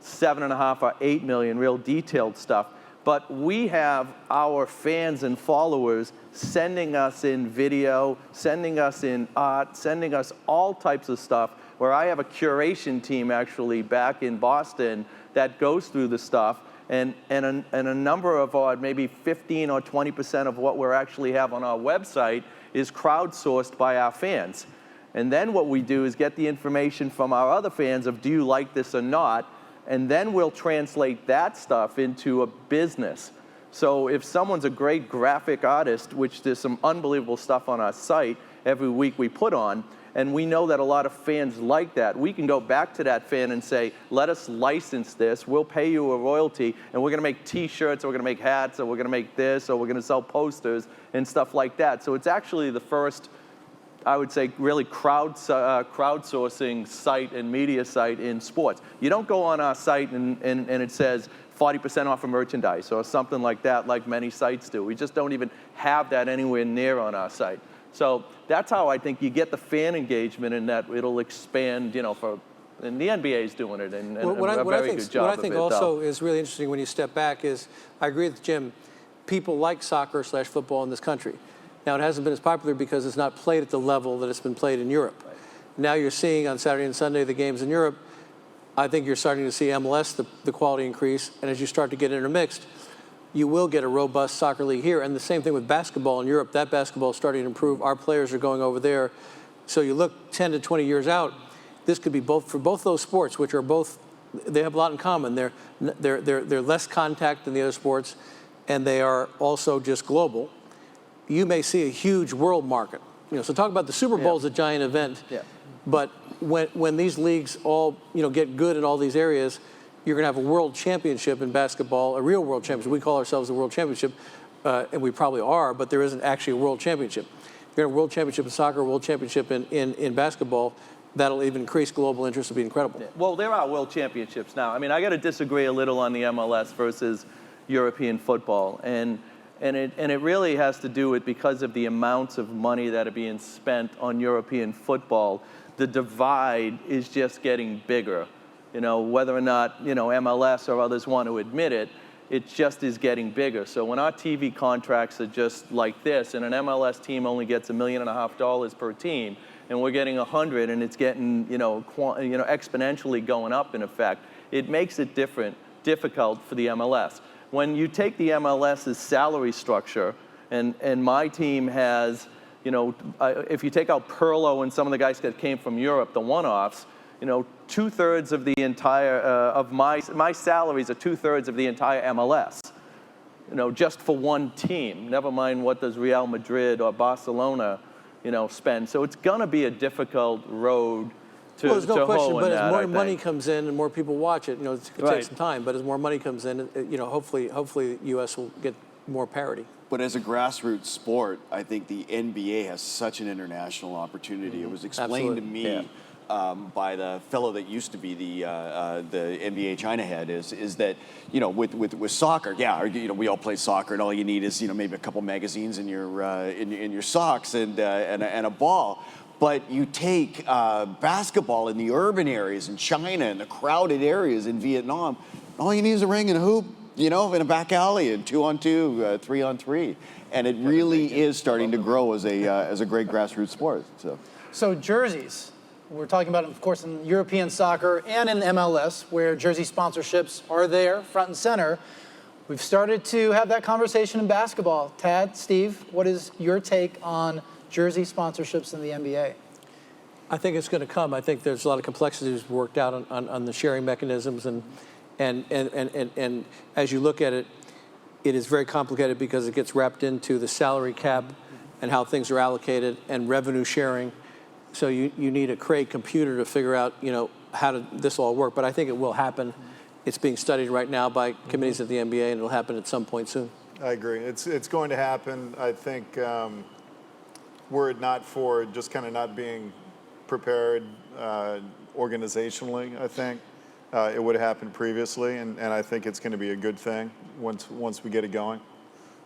7.5 or 8 million real detailed stuff. But we have our fans and followers sending us in video, sending us in art, sending us all types of stuff, where I have a curation team actually back in Boston that goes through the stuff, and a number of maybe 15 or 20% of what we actually have on our website is crowdsourced by our fans. And then what we do is get the information from our other fans of, do you like this or not? And then we'll translate that stuff into a business. So if someone's a great graphic artist, which there's some unbelievable stuff on our site every week we put on, and we know that a lot of fans like that, we can go back to that fan and say, let us license this, we'll pay you a royalty, and we're gonna make t-shirts, or we're gonna make hats, or we're gonna make this, or we're gonna sell posters and stuff like that. So it's actually the first, I would say, really crowdsourcing site and media site in sports. You don't go on our site and it says 40% off of merchandise or something like that, like many sites do. We just don't even have that anywhere near on our site. So that's how I think you get the fan engagement, and that it'll expand, and the NBA is doing it, and a very good job What I think also is really interesting when you step back is, I agree with Jim, people like soccer/football in this country. Now, it hasn't been as popular because it's not played at the level that it's been played in Europe. Right. Now you're seeing on Saturday and Sunday the games in Europe, I think you're starting to see MLS, the quality increase, and as you start to get intermixed, you will get a robust soccer league here. And the same thing with basketball in Europe. That basketball is starting to improve. Our players are going over there. So you look 10 to 20 years out, this could be both for both those sports, which are both, they have a lot in common. They're less contact than the other sports, and they are also just global. You may see a huge world market. So talk about the Super Bowl as a giant event. Yeah. But when these leagues all get good in all these areas, you're going to have a world championship in basketball, a real world championship. We call ourselves the world championship, and we probably are, but there isn't actually a world championship. You're going to have a world championship in soccer, a world championship in basketball. That'll even increase global interest. It'll be incredible. Yeah. Well, there are world championships now. I mean, I got to disagree a little on the MLS versus European football, and it really has to do with because of the amounts of money that are being spent on European football. The divide is just getting bigger. Whether or not, MLS or others want to admit it, it just is getting bigger. So when our TV contracts are just like this, and an MLS team only gets $1.5 million per team, and we're getting 100, and it's getting, exponentially going up in effect, it makes it difficult for the MLS. When you take the MLS's salary structure, and my team has, if you take out Perlo and some of the guys that came from Europe, the one-offs, 2/3 of the entire of my salaries are 2/3 of the entire MLS. Just for one team. Never mind what does Real Madrid or Barcelona, spend. So it's gonna be a difficult road to Well, there's no question, hoe but in as that, more I money think. comes in and more people watch it, it's going to Right. take some time. But as more money comes in, hopefully the U.S. will get more parity. But as a grassroots sport, I think the NBA has such an international opportunity. It was explained to me by the fellow that used to be the NBA China head is that with soccer, we all play soccer, and all you need is maybe a couple magazines in your socks and a ball. But you take basketball in the urban areas in China and the crowded areas in Vietnam, all you need is a ring and a hoop, in a back alley, and 2-on-2, 3-on-3, and it really is starting to grow as a great grassroots sport. So jerseys, we're talking about, of course, in European soccer and in MLS, where jersey sponsorships are there, front and center. We've started to have that conversation in basketball. Tad, Steve, what is your take on jersey sponsorships in the NBA? I think it's going to come. I think there's a lot of complexities worked out on the sharing mechanisms, and as you look at it, it is very complicated because it gets wrapped into the salary cap and how things are allocated and revenue sharing. So you need a Cray computer to figure out, how did this all work. But I think it will happen. It's being studied right now by committees at the NBA, and it'll happen at some point soon. I agree. It's going to happen. I think were it not for just kind of not being prepared organizationally, I think it would have happened previously, and I think it's going to be a good thing once we get it going.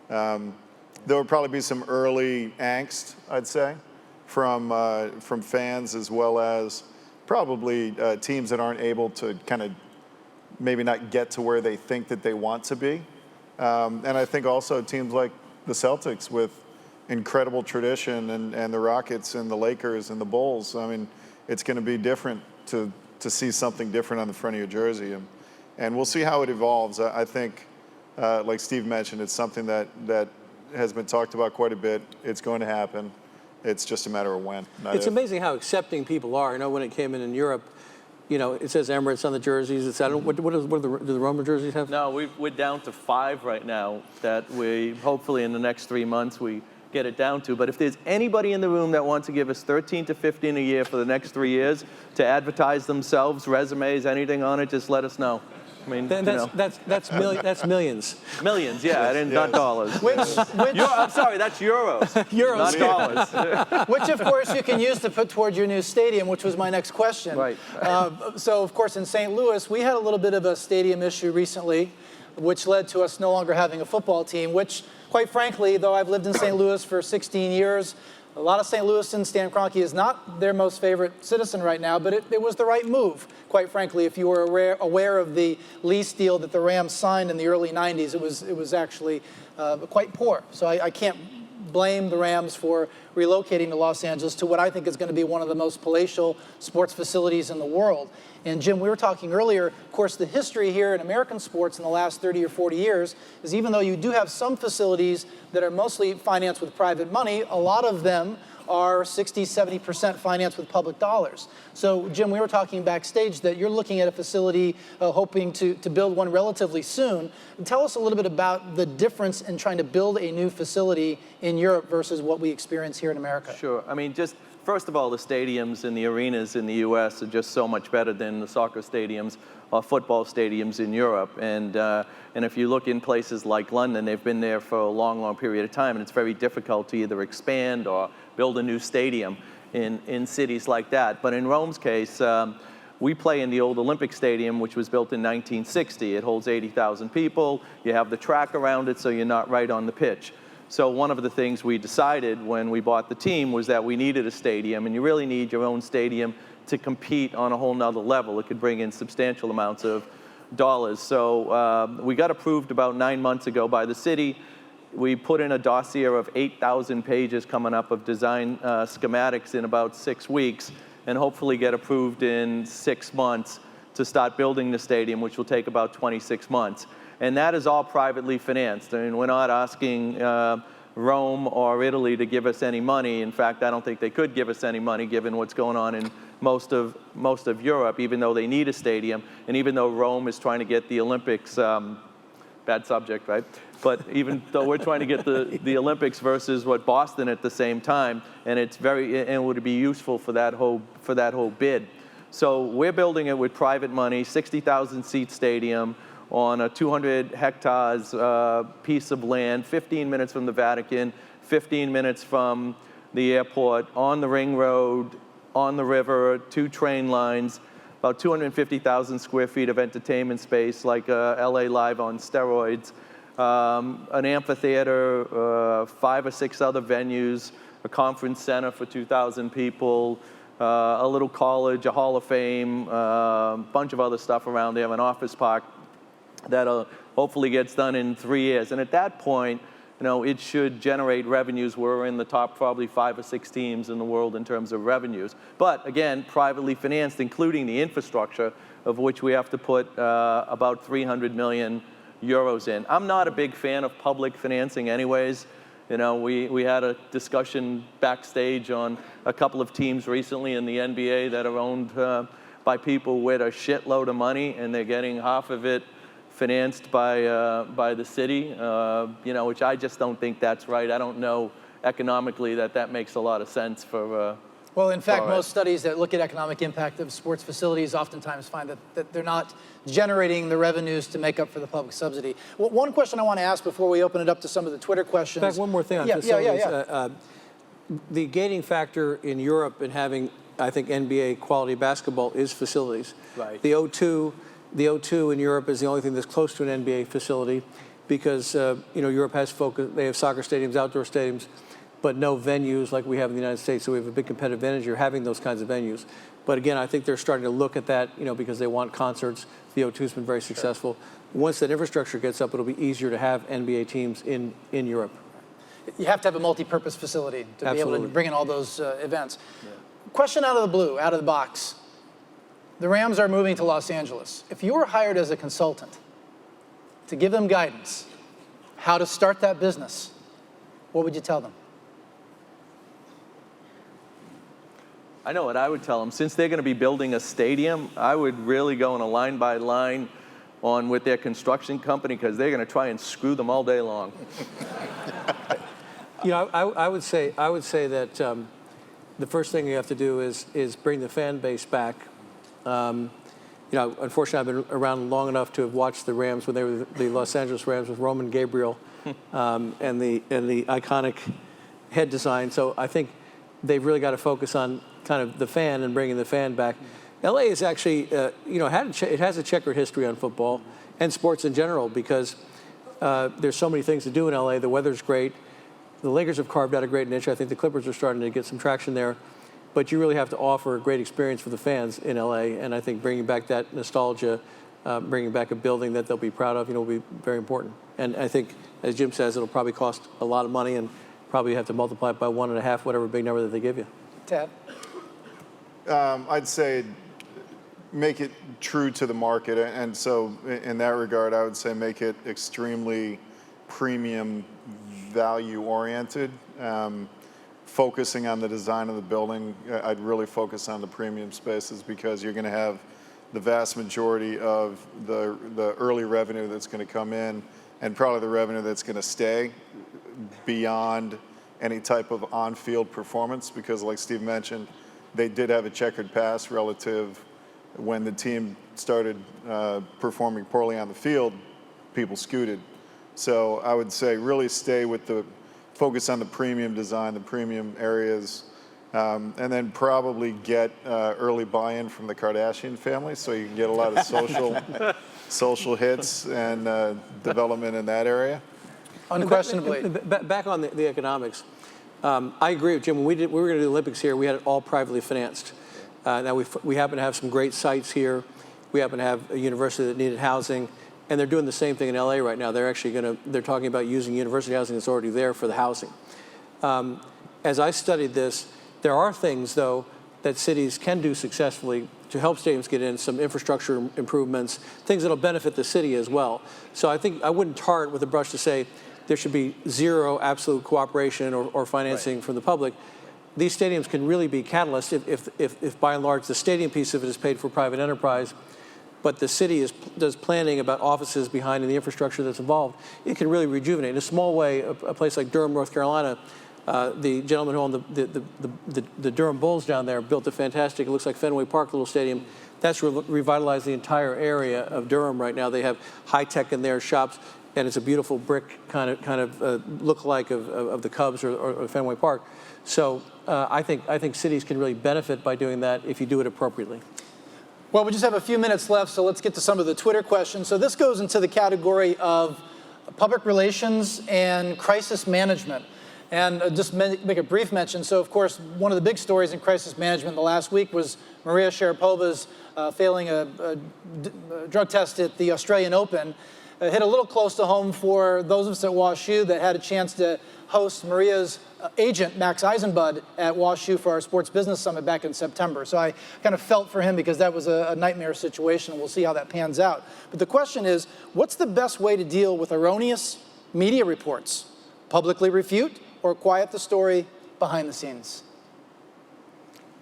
There will probably be some early angst, I'd say, from fans, as well as probably teams that aren't able to kind of maybe not get to where they think that they want to be. And I think also teams like the Celtics with incredible tradition and the Rockets and the Lakers and the Bulls. I mean, it's going to be different to see something different on the front of your jersey. And we'll see how it evolves. I think, like Steve mentioned, it's something that has been talked about quite a bit. It's going to happen. It's just a matter of when. It's amazing how accepting people are. When it came in Europe, it says Emirates on the jerseys. What do the Roma jerseys have? No, we're down to 5 right now that we hopefully in the next 3 months we get it down to. But if there's anybody in the room that wants to give us 13 to 15 a year for the next 3 years to advertise themselves, resumes, anything on it, just let us know. I mean, that's millions. Millions, yeah, not dollars. I'm sorry, that's euros. Euros, not dollars. Which, of course, you can use to put towards your new stadium, which was my next question. Right. So, of course, in St. Louis, we had a little bit of a stadium issue recently, which led to us no longer having a football team, which, quite frankly, though I've lived in St. Louis for 16 years, a lot of St. Louisans, Stan Kroenke is not their most favorite citizen right now, but it was the right move, quite frankly. If you were aware of the lease deal that the Rams signed in the early 90s, it was actually quite poor. So I can't blame the Rams for relocating to Los Angeles to what I think is going to be one of the most palatial sports facilities in the world. And Jim, we were talking earlier, of course, the history here in American sports in the last 30 or 40 years is even though you do have some facilities that are mostly financed with private money, a lot of them are 60, 70% financed with public dollars. So, Jim, we were talking backstage that you're looking at a facility, hoping to build one relatively soon. Tell us a little bit about the difference in trying to build a new facility in Europe versus what we experience here in America. Sure. I mean, just first of all, the stadiums and the arenas in the U.S. are just so much better than the soccer stadiums or football stadiums in Europe. And if you look in places like London, they've been there for a long, long period of time, and it's very difficult to either expand or build a new stadium in cities like that. But in Rome's case, we play in the old Olympic Stadium, which was built in 1960. It holds 80,000 people. You have the track around it, so you're not right on the pitch. So one of the things we decided when we bought the team was that we needed a stadium, and you really need your own stadium to compete on a whole nother level. It could bring in substantial amounts of dollars. So we got approved about 9 months ago by the city. We put in a dossier of 8,000 pages coming up of design schematics in about 6 weeks, and hopefully get approved in 6 months to start building the stadium, which will take about 26 months. And that is all privately financed. I mean, we're not asking Rome or Italy to give us any money. In fact, I don't think they could give us any money given what's going on in most of Europe, even though they need a stadium, and even though Rome is trying to get the Olympics, bad subject, right? But even though we're trying to get the Olympics versus what Boston at the same time, and it would be useful for that whole bid. So we're building it with private money, 60,000 seat stadium on a 200 hectares piece of land, 15 minutes from the Vatican, 15 minutes from the airport, on the ring road, on the river, 2 train lines, about 250,000 square feet of entertainment space, like LA Live on steroids, an amphitheater, 5 or 6 other venues, a conference center for 2,000 people, a little college, a Hall of Fame, a bunch of other stuff around there, an office park that hopefully gets done in 3 years. And at that point, it should generate revenues. We're in the top probably 5 or 6 teams in the world in terms of revenues. But again, privately financed, including the infrastructure, of which we have to put about 300 million euros in. I'm not a big fan of public financing anyways. We had a discussion backstage on a couple of teams recently in the NBA that are owned by people with a shitload of money, and they're getting half of it financed by the city, which I just don't think that's right. I don't know economically that makes a lot of sense for. Well, in fact, most studies that look at economic impact of sports facilities oftentimes find that they're not generating the revenues to make up for the public subsidy. Well, one question I want to ask before we open it up to some of the Twitter questions. In fact, one more thing on facilities. The gating factor in Europe in having, I think, NBA quality basketball is facilities. Right. The O2 in Europe is the only thing that's close to an NBA facility because Europe has focus. They have soccer stadiums, outdoor stadiums, but no venues like we have in the United States. So we have a big competitive advantage here having those kinds of venues. But again, I think they're starting to look at that, because they want concerts. The O2's been very successful. Once that infrastructure gets up, it'll be easier to have NBA teams in Europe. You have to have a multi-purpose facility to Absolutely. be able to bring in all those events. Yeah. Question out of the blue, out of the box. The Rams are moving to Los Angeles. If you were hired as a consultant to give them guidance how to start that business, what would you tell them? I know what I would tell them. Since they're going to be building a stadium, I would really go in a line by line on with their construction company because they're going to try and screw them all day long. I would say that the first thing you have to do is bring the fan base back. Unfortunately, I've been around long enough to have watched the Rams when they were the Los Angeles Rams with Roman Gabriel and the iconic head design. So I think they've really got to focus on kind of the fan and bringing the fan back. LA is actually, it has a checkered history on football and sports in general because there's so many things to do in LA. The weather's great. The Lakers have carved out a great niche. I think the Clippers are starting to get some traction there. But you really have to offer a great experience for the fans in LA. And I think bringing back that nostalgia, bringing back a building that they'll be proud of, will be very important. And I think, as Jim says, it'll probably cost a lot of money. And probably have to multiply it by 1.5, whatever big number that they give you. Ted? I'd say make it true to the market. And so in that regard, I would say make it extremely premium value oriented. Focusing on the design of the building, I'd really focus on the premium spaces because you're going to have the vast majority of the early revenue that's going to come in and probably the revenue that's going to stay beyond any type of on-field performance because like Steve mentioned, they did have a checkered past relative when the team started performing poorly on the field, people scooted. So I would say really stay with the focus on the premium design, the premium areas, and then probably get early buy-in from the Kardashian family so you can get a lot of social hits and development in that area. Unquestionably. Back on the economics, I agree with Jim. When we were going to do the Olympics here, we had it all privately financed. Now we happen to have some great sites here. We happen to have a university that needed housing. And they're doing the same thing in LA right now. They're actually they're talking about using university housing that's already there for the housing. As I studied this, there are things, though, that cities can do successfully to help stadiums get in, some infrastructure improvements, things that'll benefit the city as well. So I think I wouldn't tar it with a brush to say there should be zero absolute cooperation or financing from the public. These stadiums can really be catalysts if by and large, the stadium piece of it is paid for private enterprise, but the city does planning about offices behind and the infrastructure that's involved, it can really rejuvenate. In a small way, a place like Durham, North Carolina, the gentleman who owned the Durham Bulls down there built a fantastic, it looks like Fenway Park little stadium. That's revitalized the entire area of Durham right now. They have high tech in their shops, and it's a beautiful brick kind of look-alike of the Cubs or Fenway Park. So I think cities can really benefit by doing that if you do it appropriately. Well, we just have a few minutes left, so let's get to some of the Twitter questions. So this goes into the category of public relations and crisis management. And just make a brief mention. So, of course, one of the big stories in crisis management the last week was Maria Sharapova's failing a drug test at the Australian Open. Hit a little close to home for those of us at WashU that had a chance to host Maria's agent, Max Eisenbud, at WashU for our Sports Business Summit back in September. So I kind of felt for him because that was a nightmare situation, and we'll see how that pans out. But the question is, what's the best way to deal with erroneous media reports? Publicly refute or quiet the story behind the scenes?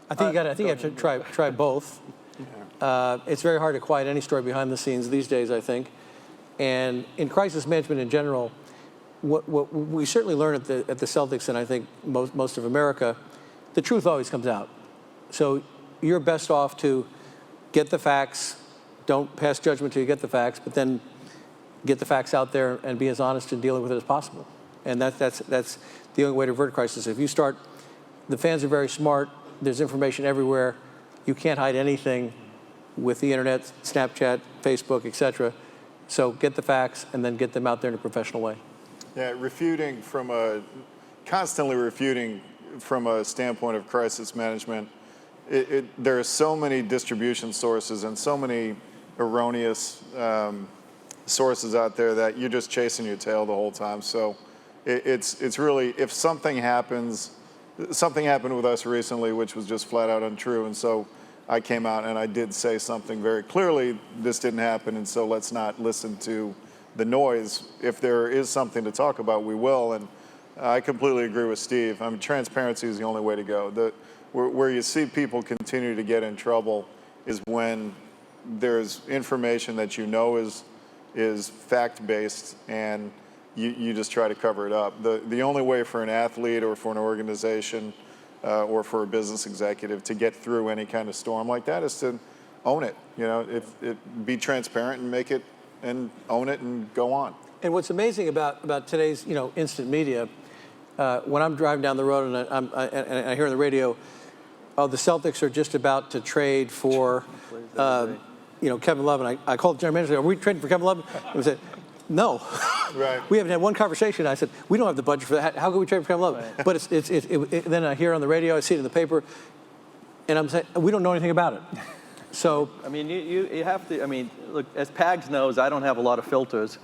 I think you have to try both. It's very hard to quiet any story behind the scenes these days, I think. And in crisis management in general, what we certainly learn at the Celtics, and I think most of America, the truth always comes out. So you're best off to get the facts, don't pass judgment till you get the facts, but then get the facts out there and be as honest in dealing with it as possible. And that's the only way to avert crisis. If you start, the fans are very smart, there's information everywhere, you can't hide anything with the internet, Snapchat, Facebook, etc. So get the facts and then get them out there in a professional way. Yeah, constantly refuting from a standpoint of crisis management, there are so many distribution sources and so many erroneous sources out there that you're just chasing your tail the whole time. So it's really, if something happened with us recently, which was just flat out untrue, and so I came out and I did say something very clearly, this didn't happen, and so let's not listen to the noise. If there is something to talk about, we will, and I completely agree with Steve. I mean, transparency is the only way to go. Where you see people continue to get in trouble is when there's information that you know is fact-based and you just try to cover it up. The only way for an athlete or for an organization or for a business executive to get through any kind of storm like that is to own it. You know, be transparent and make it and own it and go on. And what's amazing about today's instant media, when I'm driving down the road and I hear on the radio, oh, the Celtics are just about to trade for Kevin Love, and I called the general manager, are we trading for Kevin Love? And he said, no. Right. We haven't had one conversation. I said, we don't have the budget for that. How can we trade for Kevin Love? Right. But then I hear on the radio, I see it in the paper, and I'm saying, we don't know anything about it. So I mean, you have to. I mean, look, as Pags knows, I don't have a lot of filters,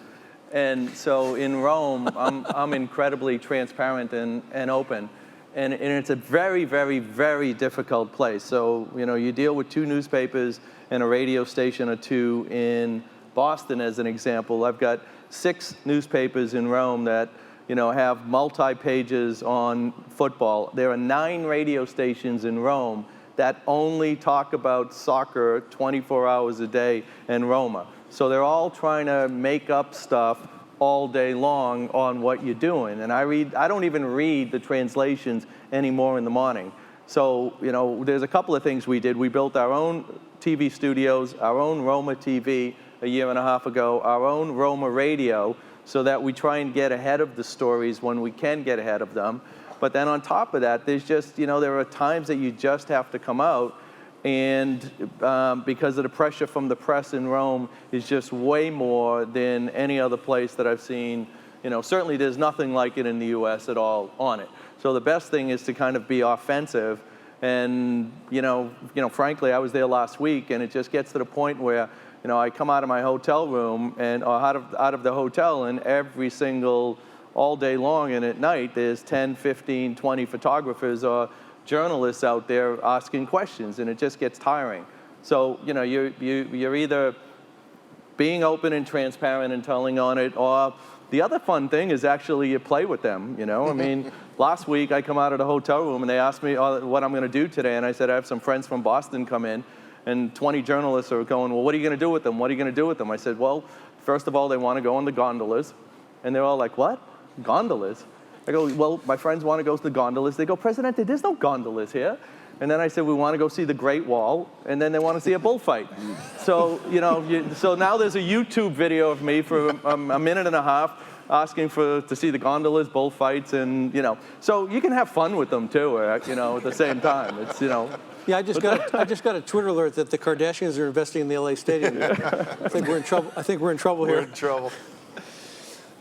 And so in Rome, I'm incredibly transparent and open. And it's a very, very, very difficult place. So, you deal with 2 newspapers and a radio station or 2 in Boston, as an example. I've got 6 newspapers in Rome that, have multi-pages on football. There are 9 radio stations in Rome that only talk about soccer 24 hours a day in Roma. So they're all trying to make up stuff all day long on what you're doing. And I don't even read the translations anymore in the morning. So, there's a couple of things we did. We built our own TV studios, our own Roma TV a year and a half ago, our own Roma radio, so that we try and get ahead of the stories when we can get ahead of them. But then on top of that, there's just, there are times that you just have to come out, and because of the pressure from the press in Rome is just way more than any other place that I've seen. Certainly there's nothing like it in the US at all on it. So the best thing is to kind of be offensive. And, frankly, I was there last week, and it just gets to the point where, I come out of my hotel room or out of the hotel, and every single, all day long and at night, there's 10, 15, 20 photographers or journalists out there asking questions, and it just gets tiring. So, you're either being open and transparent and telling on it, or the other fun thing is actually you play with them, I mean, last week I come out of the hotel room and they asked me what I'm going to do today, and I said I have some friends from Boston come in, and 20 journalists are going, well, what are you going to do with them? What are you going to do with them? I said, well, first of all, they want to go on the gondolas. And they're all like, what? Gondolas? I go, well, my friends want to go to the gondolas. They go, Presidente, there's no gondolas here. And then I said, we want to go see the Great Wall. And then they want to see a bullfight. So, so now there's a YouTube video of me for a minute and a half asking to see the gondolas, bullfights, and, So you can have fun with them, too, at the same time. It's, Yeah, I just got a Twitter alert that the Kardashians are investing in the LA Stadium. I think we're in trouble here. We're in trouble.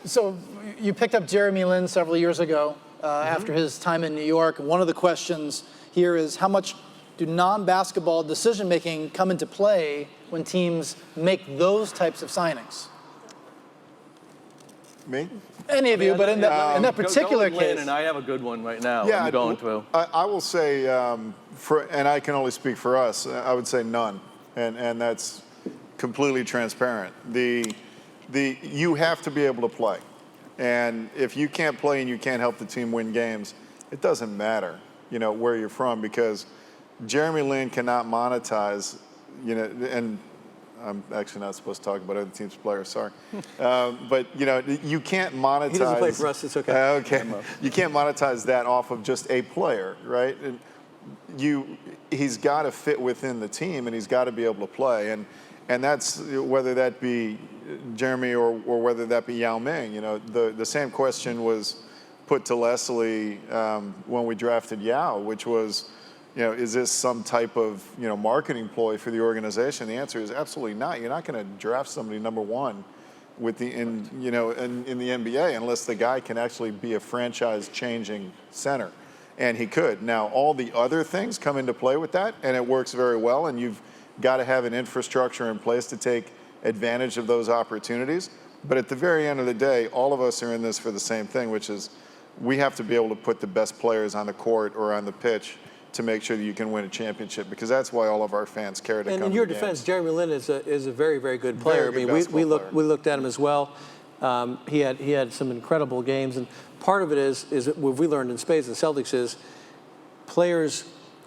So you picked up Jeremy Lin several years ago after his time in New York. One of the questions here is, how much do non-basketball decision-making come into play when teams make those types of signings? Me? Any of you, but in that particular go with Lynn, case. and I have a good one right now. Yeah, I'm going to. I will say, and I can only speak for us, I would say none. And that's completely transparent. You have to be able to play. And if you can't play and you can't help the team win games, it doesn't matter, where you're from, because Jeremy Lin cannot monetize, and I'm actually not supposed to talk about other teams' players, sorry. But, you can't monetize. He doesn't play for us, it's okay. Okay. You can't monetize that off of just a player, right? And he's got to fit within the team, and he's got to be able to play. And that's whether that be Jeremy or whether that be Yao Ming. The same question was put to Leslie when we drafted Yao, which was, is this some type of, marketing ploy for the organization? The answer is absolutely not. You're not going to draft somebody number 1 in the NBA unless the guy can actually be a franchise-changing center. And he could. Now, all the other things come into play with that, and it works very well, and you've got to have an infrastructure in place to take advantage of those opportunities. But at the very end of the day, all of us are in this for the same thing, which is we have to be able to put the best players on the court or on the pitch to make sure that you can win a championship, because that's why all of our fans care to come to in your the defense, games. Jeremy Lin is a very, very good player. Very good we basketball player. looked at him as well. He had some incredible games, and part of it is what we learned in spades in Celtics is players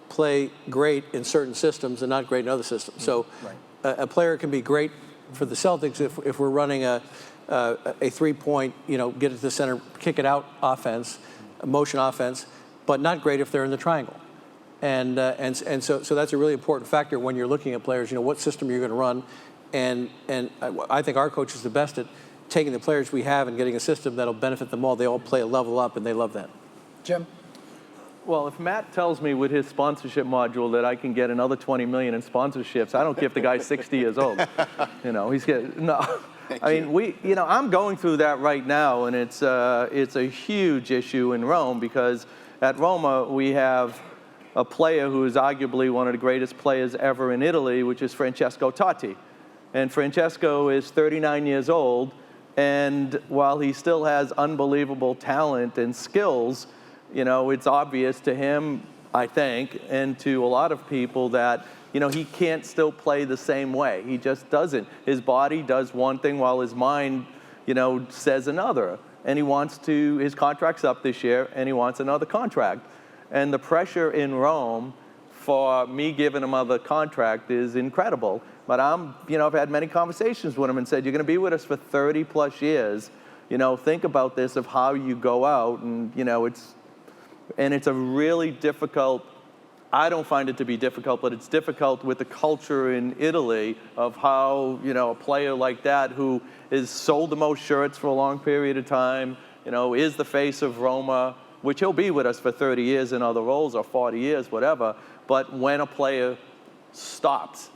play great in certain systems and not great in other systems. So a player can be great for the Celtics if we're running a 3-point, get it to the center, kick it out offense, a motion offense, but not great if they're in the triangle. And so that's a really important factor when you're looking at players. What system you're going to run, and I think our coach is the best at taking the players we have and getting a system that'll benefit them all. They all play a level up, and they love that. Jim? Well, if Matt tells me with his sponsorship module that I can get another $20 million in sponsorships, I don't care if the guy's 60 years old. He's getting no. I mean, I'm going through that right now, and it's a huge issue in Rome, because at Roma we have a player who is arguably one of the greatest players ever in Italy, which is Francesco Totti. And Francesco is 39 years old, And while he still has unbelievable talent and skills, it's obvious to him, I think, and to a lot of people that, he can't still play the same way. He just doesn't. His body does one thing while his mind, says another. And his contract's up this year, and he wants another contract. And the pressure in Rome for me giving him another contract is incredible. But I've had many conversations with him and said, you're going to be with us for 30 plus years. Think about this of how you go out, and it's a really difficult. I don't find it to be difficult, but it's difficult with the culture in Italy of how a player like that who is sold the most shirts for a long period of time, is the face of Roma, which he'll be with us for 30 years in other roles or 40 years, whatever. But when a player stops,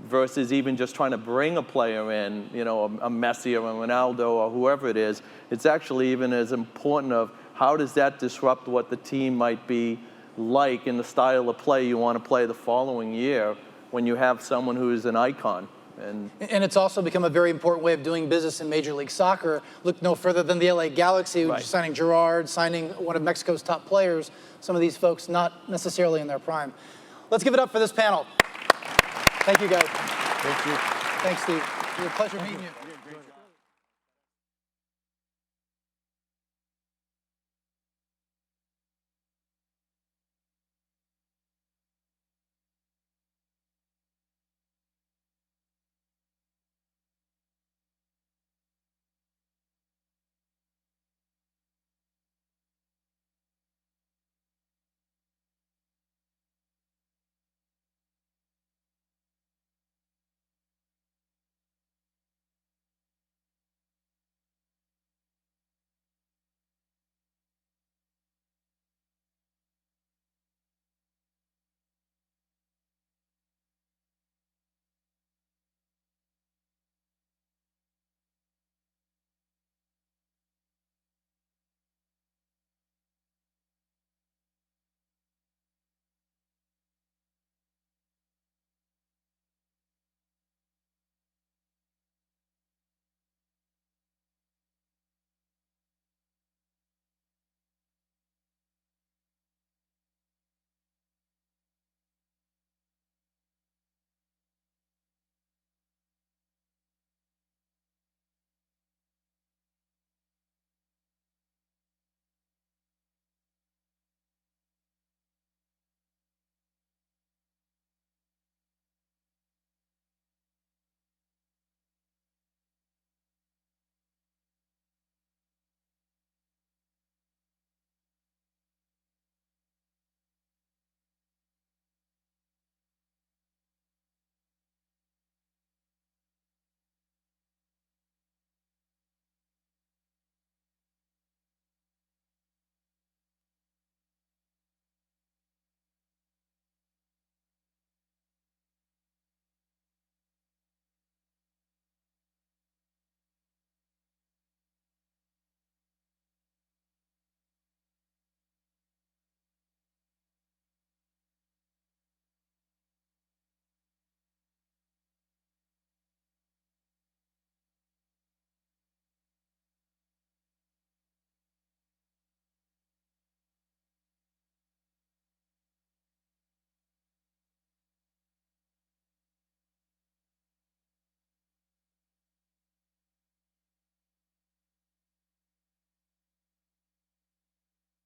versus even just trying to bring a player in, a Messi or a Ronaldo or whoever it is, it's actually even as important of how does that disrupt what the team might be like in the style of play you want to play the following year when you have someone who is an icon. And it's also become a very important way of doing business in Major League Soccer. Look no further than the LA Galaxy, which is signing Gerrard, signing one of Mexico's top players, some of these folks not necessarily in their prime. Let's give it up for this panel. Thank you, guys. Thank you. Thanks, Steve. It was a pleasure meeting you.